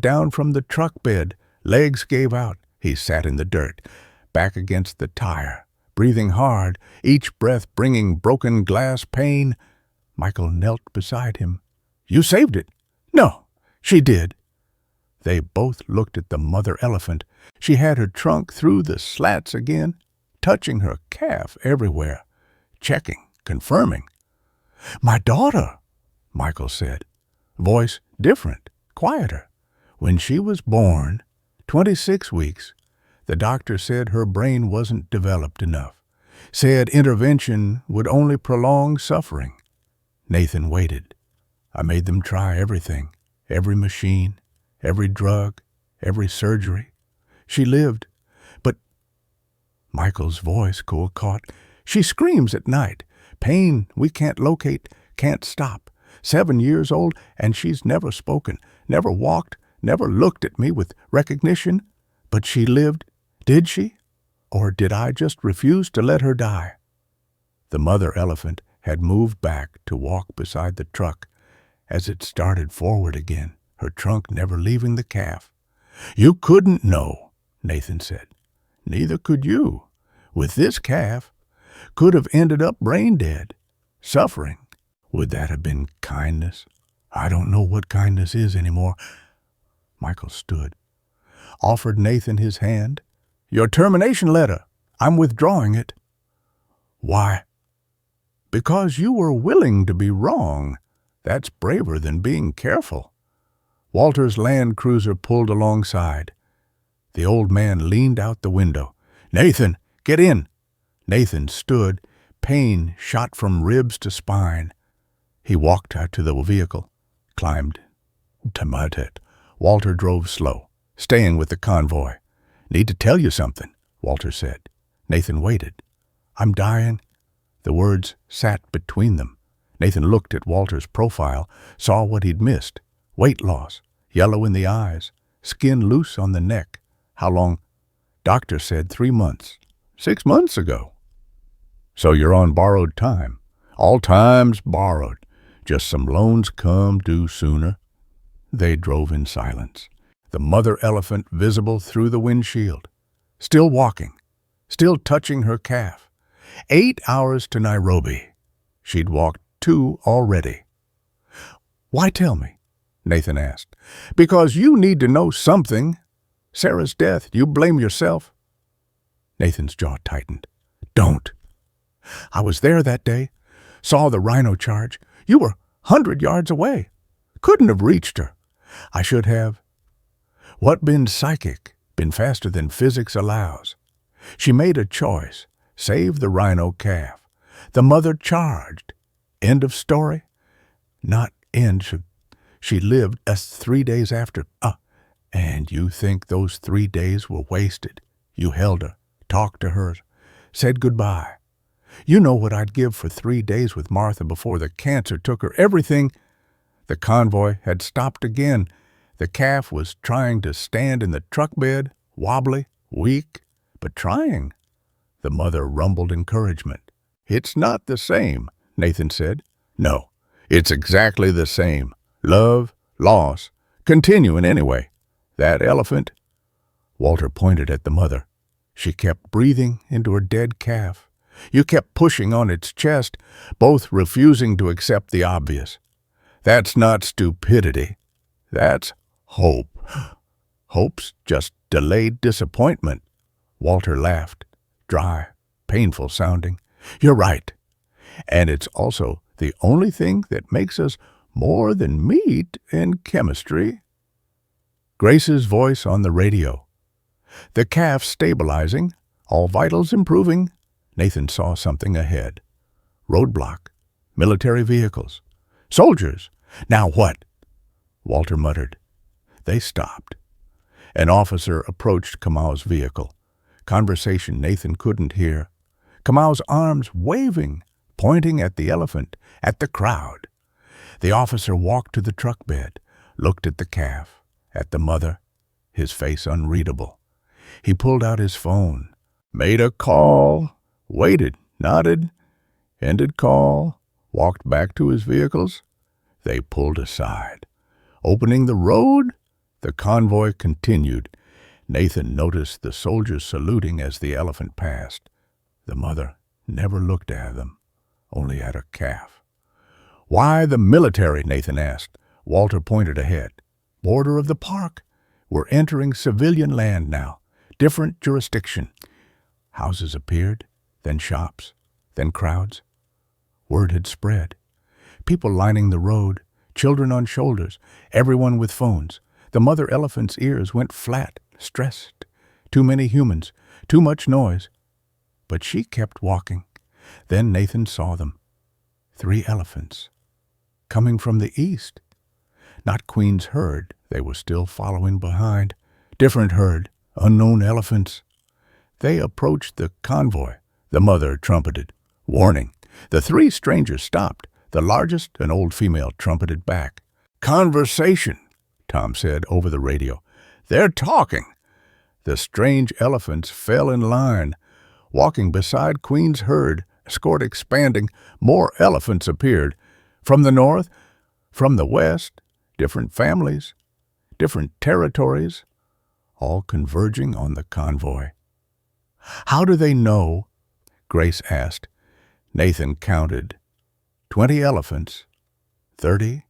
down from the truck bed. Legs gave out. He sat in the dirt, back against the tire, breathing hard, each breath bringing broken glass pain. Michael knelt beside him. "You saved it." "No, she did." They both looked at the mother elephant. She had her trunk through the slats again, touching her calf everywhere, checking, confirming. "My daughter," Michael said, voice different, quieter. "When she was born, 26 weeks, the doctor said her brain wasn't developed enough. Said intervention would only prolong suffering." Nathan waited. "I made them try everything, every machine, every drug, every surgery. She lived, but—" Michael's voice caught. "She screams at night. Pain we can't locate, can't stop. 7 years old, and she's never spoken, never walked, never looked at me with recognition. But she lived. Did she? Or did I just refuse to let her die?" The mother elephant had moved back to walk beside the truck as it started forward again, her trunk never leaving the calf. "You couldn't know," Nathan said. "Neither could you. With this calf, could have ended up brain dead, suffering. Would that have been kindness? I don't know what kindness is anymore." Michael stood, offered Nathan his hand. "Your termination letter. I'm withdrawing it." "Why?" "Because you were willing to be wrong. That's braver than being careful." Walter's Land Cruiser pulled alongside. The old man leaned out the window. "Nathan, get in." Nathan stood, pain shot from ribs to spine. He walked out to the vehicle, climbed. Tamatet. Walter drove slow, staying with the convoy. "Need to tell you something," Walter said. Nathan waited. "I'm dying." The words sat between them. Nathan looked at Walter's profile, saw what he'd missed. Weight loss, yellow in the eyes, skin loose on the neck. "How long?" "Doctor said 3 months. 6 months ago." "So you're on borrowed time." "All time's borrowed. Just some loans come due sooner." They drove in silence, the mother elephant visible through the windshield. Still walking, still touching her calf. 8 hours to Nairobi. She'd walked 2 already. "Why tell me?" Nathan asked. "Because you need to know something. Sarah's death, you blame yourself." Nathan's jaw tightened. "Don't." "I was there that day. Saw the rhino charge. You were 100 yards away. Couldn't have reached her. I should have. What been psychic, been faster than physics allows. She made a choice. Save the rhino calf. The mother charged. End of story? Not end. She lived 3 days after. And you think those 3 days were wasted? You held her, talked to her, said goodbye. You know what I'd give for 3 days with Martha before the cancer took her. Everything." The convoy had stopped again. The calf was trying to stand in the truck bed, wobbly, weak, but trying. The mother rumbled encouragement. "It's not the same," Nathan said. "No, it's exactly the same. Love, loss, continuing anyway. That elephant." Walter pointed at the mother. "She kept breathing into her dead calf. You kept pushing on its chest, both refusing to accept the obvious. That's not stupidity. That's hope. Hope's just delayed disappointment." Walter laughed, dry, painful sounding. "You're right. And it's also the only thing that makes us more than meat in chemistry." Grace's voice on the radio. "The calf stabilizing, all vitals improving." Nathan saw something ahead. Roadblock, military vehicles. "Soldiers! Now what?" Walter muttered. They stopped. An officer approached Kamau's vehicle. Conversation Nathan couldn't hear. Kamau's arms waving, pointing at the elephant, at the crowd. The officer walked to the truck bed, looked at the calf, at the mother, his face unreadable. He pulled out his phone. Made a call. Waited, nodded, ended call, walked back to his vehicles. They pulled aside. Opening the road, the convoy continued. Nathan noticed the soldiers saluting as the elephant passed. The mother never looked at them, only at her calf. "Why the military?" Nathan asked. Walter pointed ahead. "Border of the park. We're entering civilian land now. Different jurisdiction." Houses appeared, then shops, then crowds. Word had spread. People lining the road, children on shoulders, everyone with phones. The mother elephant's ears went flat, stressed. Too many humans, too much noise. But she kept walking. Then Nathan saw them. 3 elephants. Coming from the east. Not Queen's herd, they were still following behind. Different herd, unknown elephants. They approached the convoy. The mother trumpeted. Warning. The 3 strangers stopped. The largest, an old female, trumpeted back. "Conversation," Tom said over the radio. "They're talking." The strange elephants fell in line, walking beside Queen's herd, escort expanding, more elephants appeared. From the north, from the west, different families, different territories, all converging on the convoy. "How do they know?" Grace asked. Nathan counted. 20 elephants, 30,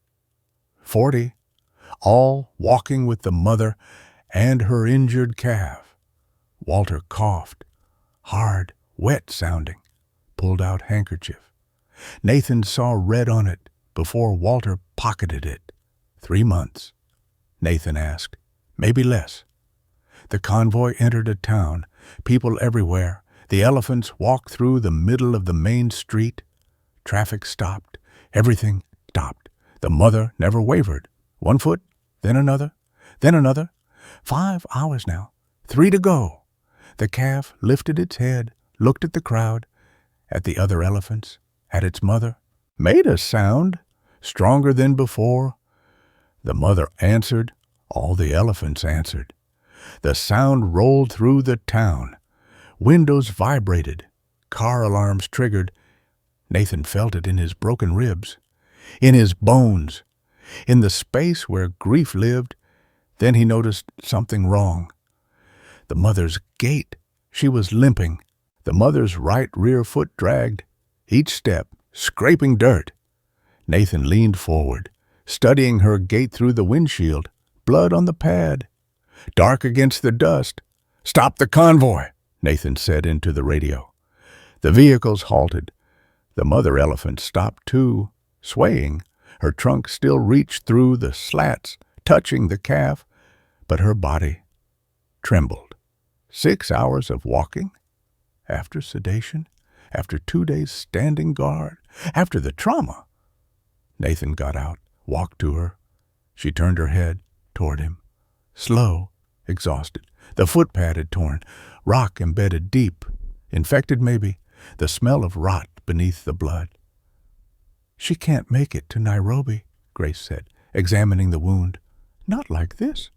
40, all walking with the mother and her injured calf. Walter coughed, hard, wet sounding, pulled out handkerchief. Nathan saw red on it before Walter pocketed it. 3 months. Nathan asked, "Maybe less." The convoy entered a town, people everywhere. The elephants walked through the middle of the main street. Traffic stopped. Everything stopped. The mother never wavered. 1 foot, then another, then another. 5 hours now. 3 to go. The calf lifted its head, looked at the crowd, at the other elephants, at its mother, made a sound, stronger than before. The mother answered. All the elephants answered. The sound rolled through the town. Windows vibrated. Car alarms triggered. Nathan felt it in his broken ribs, in his bones, in the space where grief lived. Then he noticed something wrong. The mother's gait. She was limping. The mother's right rear foot dragged, each step scraping dirt. Nathan leaned forward, studying her gait through the windshield, blood on the pad, dark against the dust. "Stop the convoy," Nathan said into the radio. The vehicles halted. The mother elephant stopped too, swaying. Her trunk still reached through the slats, touching the calf, but her body trembled. 6 hours of walking, after sedation, after 2 days standing guard, after the trauma. Nathan got out, walked to her. She turned her head toward him. Slow, exhausted. The footpad had torn, rock embedded deep, infected maybe, the smell of rot beneath the blood. "She can't make it to Nairobi," Grace said, examining the wound. "Not like this."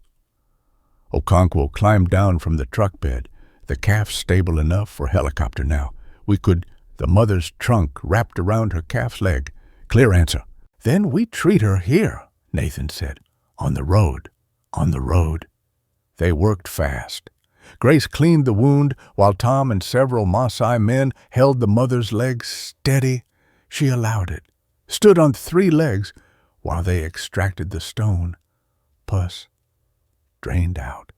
Okonkwo climbed down from the truck bed. The calf stable enough for helicopter now. The mother's trunk wrapped around her calf's leg. Clear answer. "Then we treat her here," Nathan said. "On the road. On the road." They worked fast. Grace cleaned the wound while Tom and several Maasai men held the mother's legs steady. She allowed it, stood on 3 legs while they extracted the stone. Pus drained out.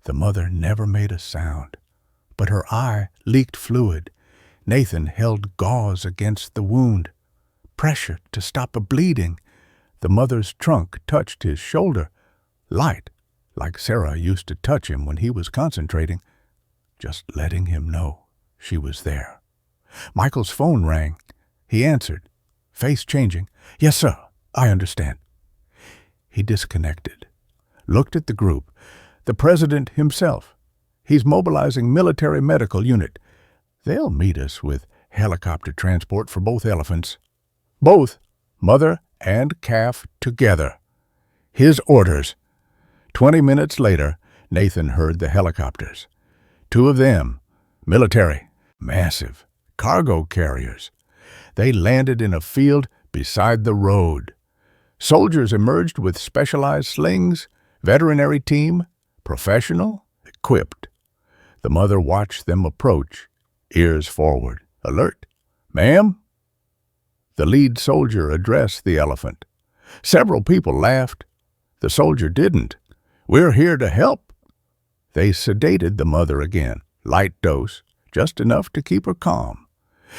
The mother never made a sound, but her eye leaked fluid. Nathan held gauze against the wound, pressure to stop the bleeding. The mother's trunk touched his shoulder, light, like Sarah used to touch him when he was concentrating, just letting him know she was there. Michael's phone rang. He answered, face changing. "Yes, sir, I understand." He disconnected, looked at the group. The president himself. He's mobilizing military medical unit. They'll meet us with helicopter transport for both elephants. Both, mother and calf together. His orders. 20 minutes later, Nathan heard the helicopters. 2 of them, military, massive, cargo carriers. They landed in a field beside the road. Soldiers emerged with specialized slings, veterinary team, professional, equipped. The mother watched them approach, ears forward, alert. "Ma'am?" The lead soldier addressed the elephant. Several people laughed. The soldier didn't. "We're here to help." They sedated the mother again, light dose, just enough to keep her calm.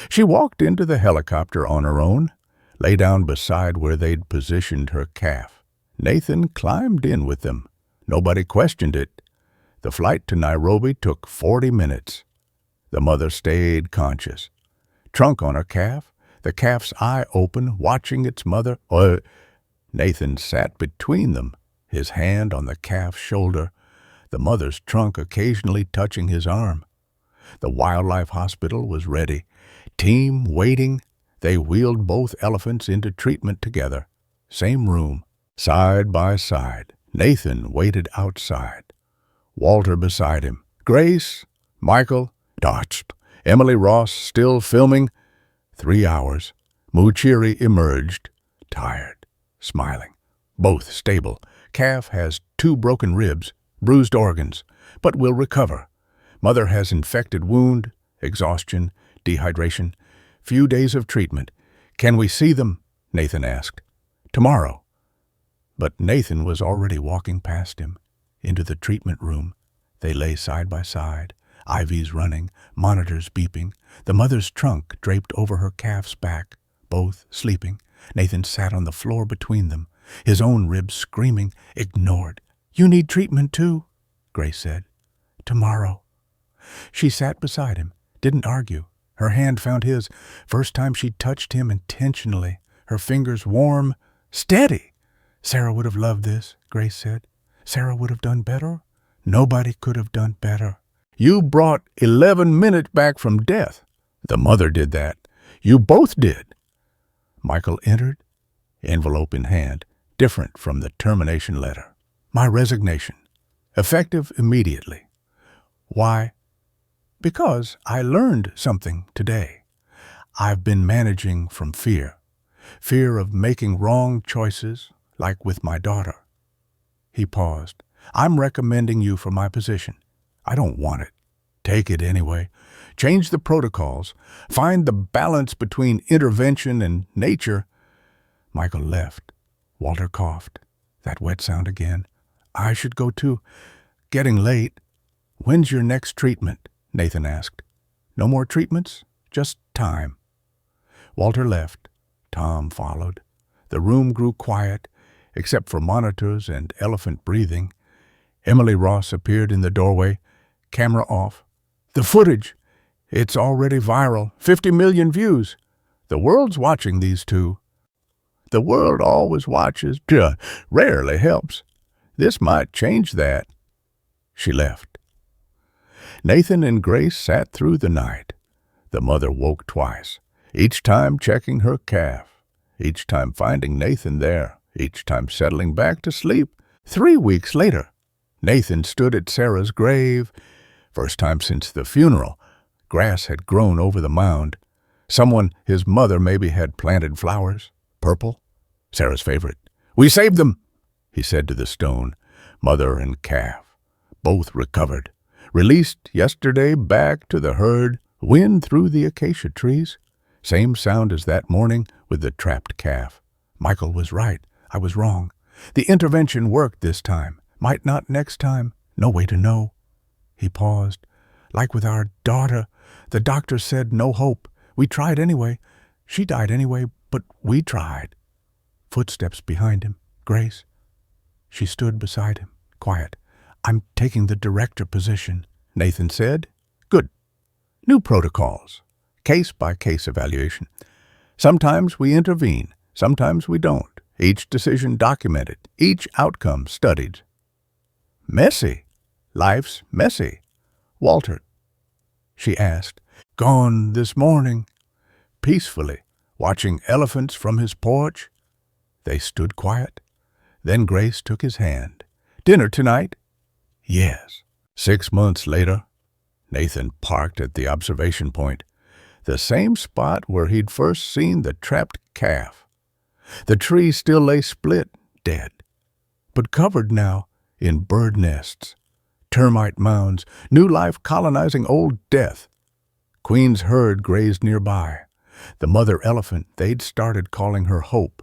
She walked into the helicopter on her own, lay down beside where they'd positioned her calf. Nathan climbed in with them. Nobody questioned it. The flight to Nairobi took 40 minutes. The mother stayed conscious. Trunk on her calf, the calf's eye open, watching its mother. Nathan sat between them, his hand on the calf's shoulder, the mother's trunk occasionally touching his arm. The wildlife hospital was ready. Team waiting. They wheeled both elephants into treatment together. Same room, side by side. Nathan waited outside. Walter beside him. Grace, Michael, dodged, Emily Ross still filming. 3 hours. Muchiri emerged, tired, smiling. Both stable. Calf has 2 broken ribs, bruised organs, but will recover. Mother has infected wound, exhaustion, dehydration. Few days of treatment. Can we see them? Nathan asked. Tomorrow. But Nathan was already walking past him, into the treatment room. They lay side by side, IVs running, monitors beeping, the mother's trunk draped over her calf's back, both sleeping. Nathan sat on the floor between them, his own ribs screaming, ignored. You need treatment too, Grace said. Tomorrow. She sat beside him, didn't argue. Her hand found his, first time she touched him intentionally, her fingers warm, steady. Sarah would have loved this, Grace said. Sarah would have done better. Nobody could have done better. You brought 11 minutes back from death. The mother did that. You both did. Michael entered, envelope in hand, different from the termination letter. My resignation. Effective immediately. Why? Because I learned something today. I've been managing from fear. Fear of making wrong choices, like with my daughter. He paused. I'm recommending you for my position. I don't want it. Take it anyway. Change the protocols. Find the balance between intervention and nature. Michael left. Walter coughed. That wet sound again. I should go too. Getting late. When's your next treatment? Nathan asked. No more treatments? Just time. Walter left. Tom followed. The room grew quiet, except for monitors and elephant breathing. Emily Ross appeared in the doorway, camera off. The footage! It's already viral. 50 million views. The world's watching these two. The world always watches, rarely helps. This might change that. She left. Nathan and Grace sat through the night. The mother woke twice, each time checking her calf, each time finding Nathan there, each time settling back to sleep. 3 weeks later, Nathan stood at Sarah's grave. First time since the funeral. Grass had grown over the mound. Someone, his mother maybe, had planted flowers. Purple. Sarah's favorite. We saved them, he said to the stone. Mother and calf. Both recovered. Released yesterday back to the herd. Wind through the acacia trees. Same sound as that morning with the trapped calf. Michael was right. I was wrong. The intervention worked this time. Might not next time. No way to know. He paused. Like with our daughter, the doctor said no hope. We tried anyway. She died anyway, but we tried. Footsteps behind him. Grace. She stood beside him, quiet. I'm taking the director position, Nathan said. Good. New protocols. Case-by-case evaluation. Sometimes we intervene. Sometimes we don't. Each decision documented. Each outcome studied. Messy. Life's messy. Walter. She asked. Gone this morning. Peacefully, watching elephants from his porch. They stood quiet. Then Grace took his hand. Dinner tonight? Yes. 6 months later, Nathan parked at the observation point, the same spot where he'd first seen the trapped calf. The tree still lay split, dead, but covered now in bird nests, termite mounds, new life colonizing old death. Queen's herd grazed nearby. The mother elephant they'd started calling her Hope.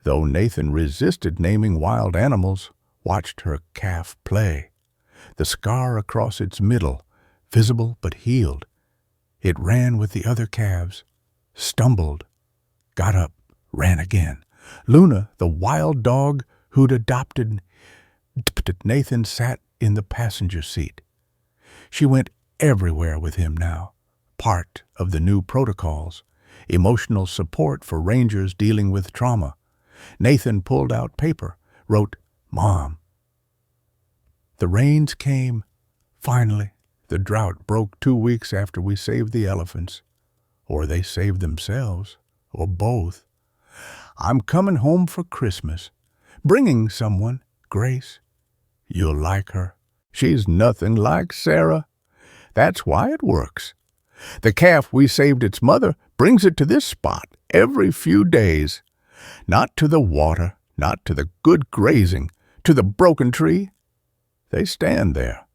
Though Nathan resisted naming wild animals, watched her calf play. The scar across its middle, visible but healed. It ran with the other calves, stumbled, got up, ran again. Luna, the wild dog who'd adopted Nathan, sat in the passenger seat. She went everywhere with him now, part of the new protocols, emotional support for rangers dealing with trauma. Nathan pulled out paper, wrote, Mom. The rains came. Finally, the drought broke 2 weeks after we saved the elephants. Or they saved themselves, or both. I'm coming home for Christmas, bringing someone, Grace. You'll like her. She's nothing like Sarah. That's why it works. The calf we saved its mother brings it to this spot every few days. Not to the water, not to the good grazing, to the broken tree. They stand there.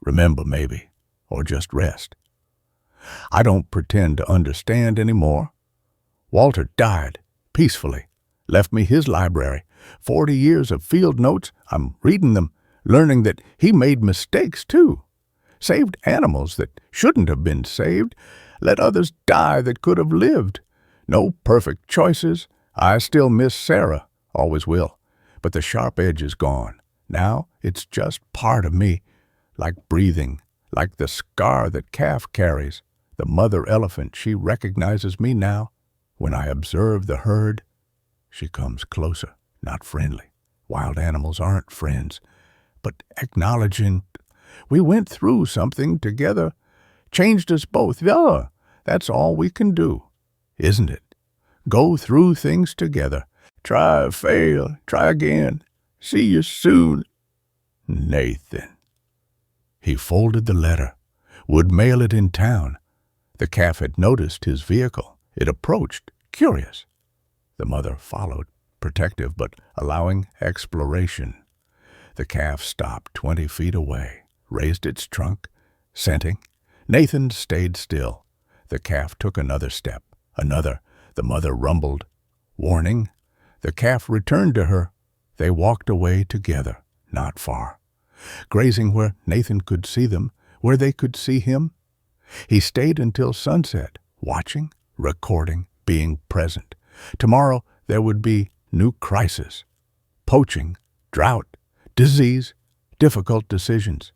Remember maybe, or just rest. I don't pretend to understand anymore. Walter died peacefully, left me his library, 40 years of field notes. I'm reading them, learning that he made mistakes too. Saved animals that shouldn't have been saved, let others die that could have lived. No perfect choices. I still miss Sarah, always will, but the sharp edge is gone. Now it's just part of me, like breathing, like the scar that calf carries. The mother elephant, she recognizes me now. When I observe the herd, she comes closer, not friendly. Wild animals aren't friends, but acknowledging we went through something together, changed us both. Yeah, that's all we can do, isn't it? Go through things together. Try, fail, try again. See you soon. Nathan. He folded the letter, would mail it in town. The calf had noticed his vehicle. It approached, curious. The mother followed, protective but allowing exploration. The calf stopped 20 feet away, raised its trunk, scenting. Nathan stayed still. The calf took another step, another. The mother rumbled, warning. The calf returned to her. They walked away together, not far, grazing where Nathan could see them, where they could see him. He stayed until sunset, watching, recording, being present. Tomorrow there would be new crisis, poaching, drought, disease, difficult decisions.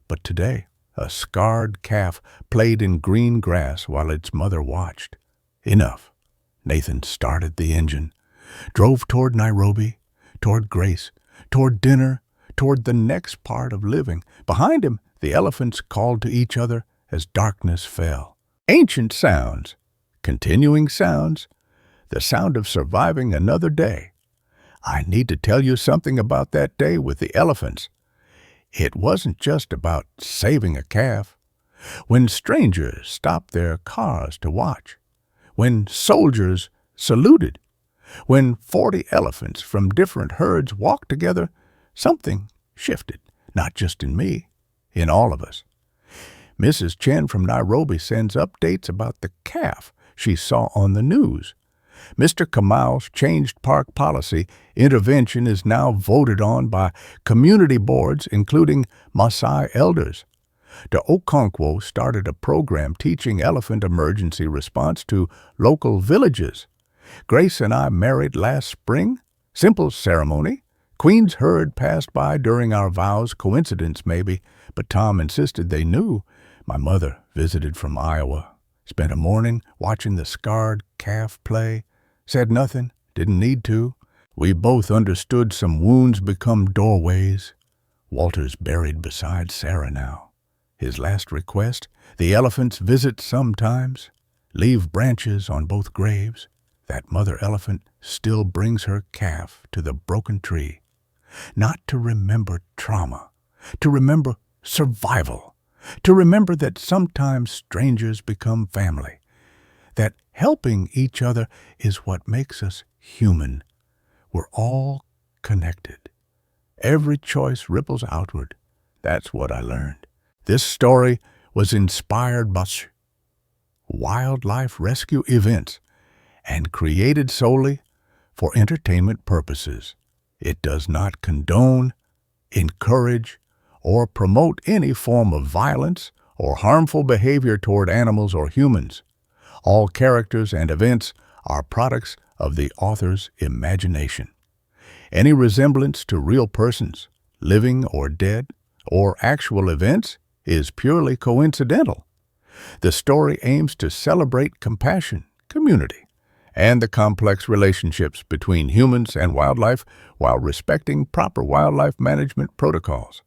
But today, a scarred calf played in green grass while its mother watched. Enough. Nathan started the engine, drove toward Nairobi, toward Grace, toward dinner, toward the next part of living. Behind him, the elephants called to each other as darkness fell. Ancient sounds, continuing sounds, the sound of surviving another day. I need to tell you something about that day with the elephants. It wasn't just about saving a calf. When strangers stopped their cars to watch, when soldiers saluted, when 40 elephants from different herds walked together, something shifted, not just in me, in all of us. Mrs. Chen from Nairobi sends updates about the calf she saw on the news. Mr. Kamau's changed park policy intervention is now voted on by community boards, including Maasai elders. The Okonkwo started a program teaching elephant emergency response to local villages. Grace and I married last spring. Simple ceremony. Queen's herd passed by during our vows. Coincidence, maybe, but Tom insisted they knew. My mother visited from Iowa. Spent a morning watching the scarred calf play. Said nothing, didn't need to. We both understood some wounds become doorways. Walter's buried beside Sarah now. His last request, the elephants visit sometimes, leave branches on both graves. That mother elephant still brings her calf to the broken tree. Not to remember trauma, to remember survival, to remember that sometimes strangers become family, that helping each other is what makes us human. We're all connected. Every choice ripples outward. That's what I learned. This story was inspired by wildlife rescue events and created solely for entertainment purposes. It does not condone, encourage, or promote any form of violence or harmful behavior toward animals or humans. All characters and events are products of the author's imagination. Any resemblance to real persons, living or dead, or actual events is purely coincidental. The story aims to celebrate compassion, community, and the complex relationships between humans and wildlife while respecting proper wildlife management protocols.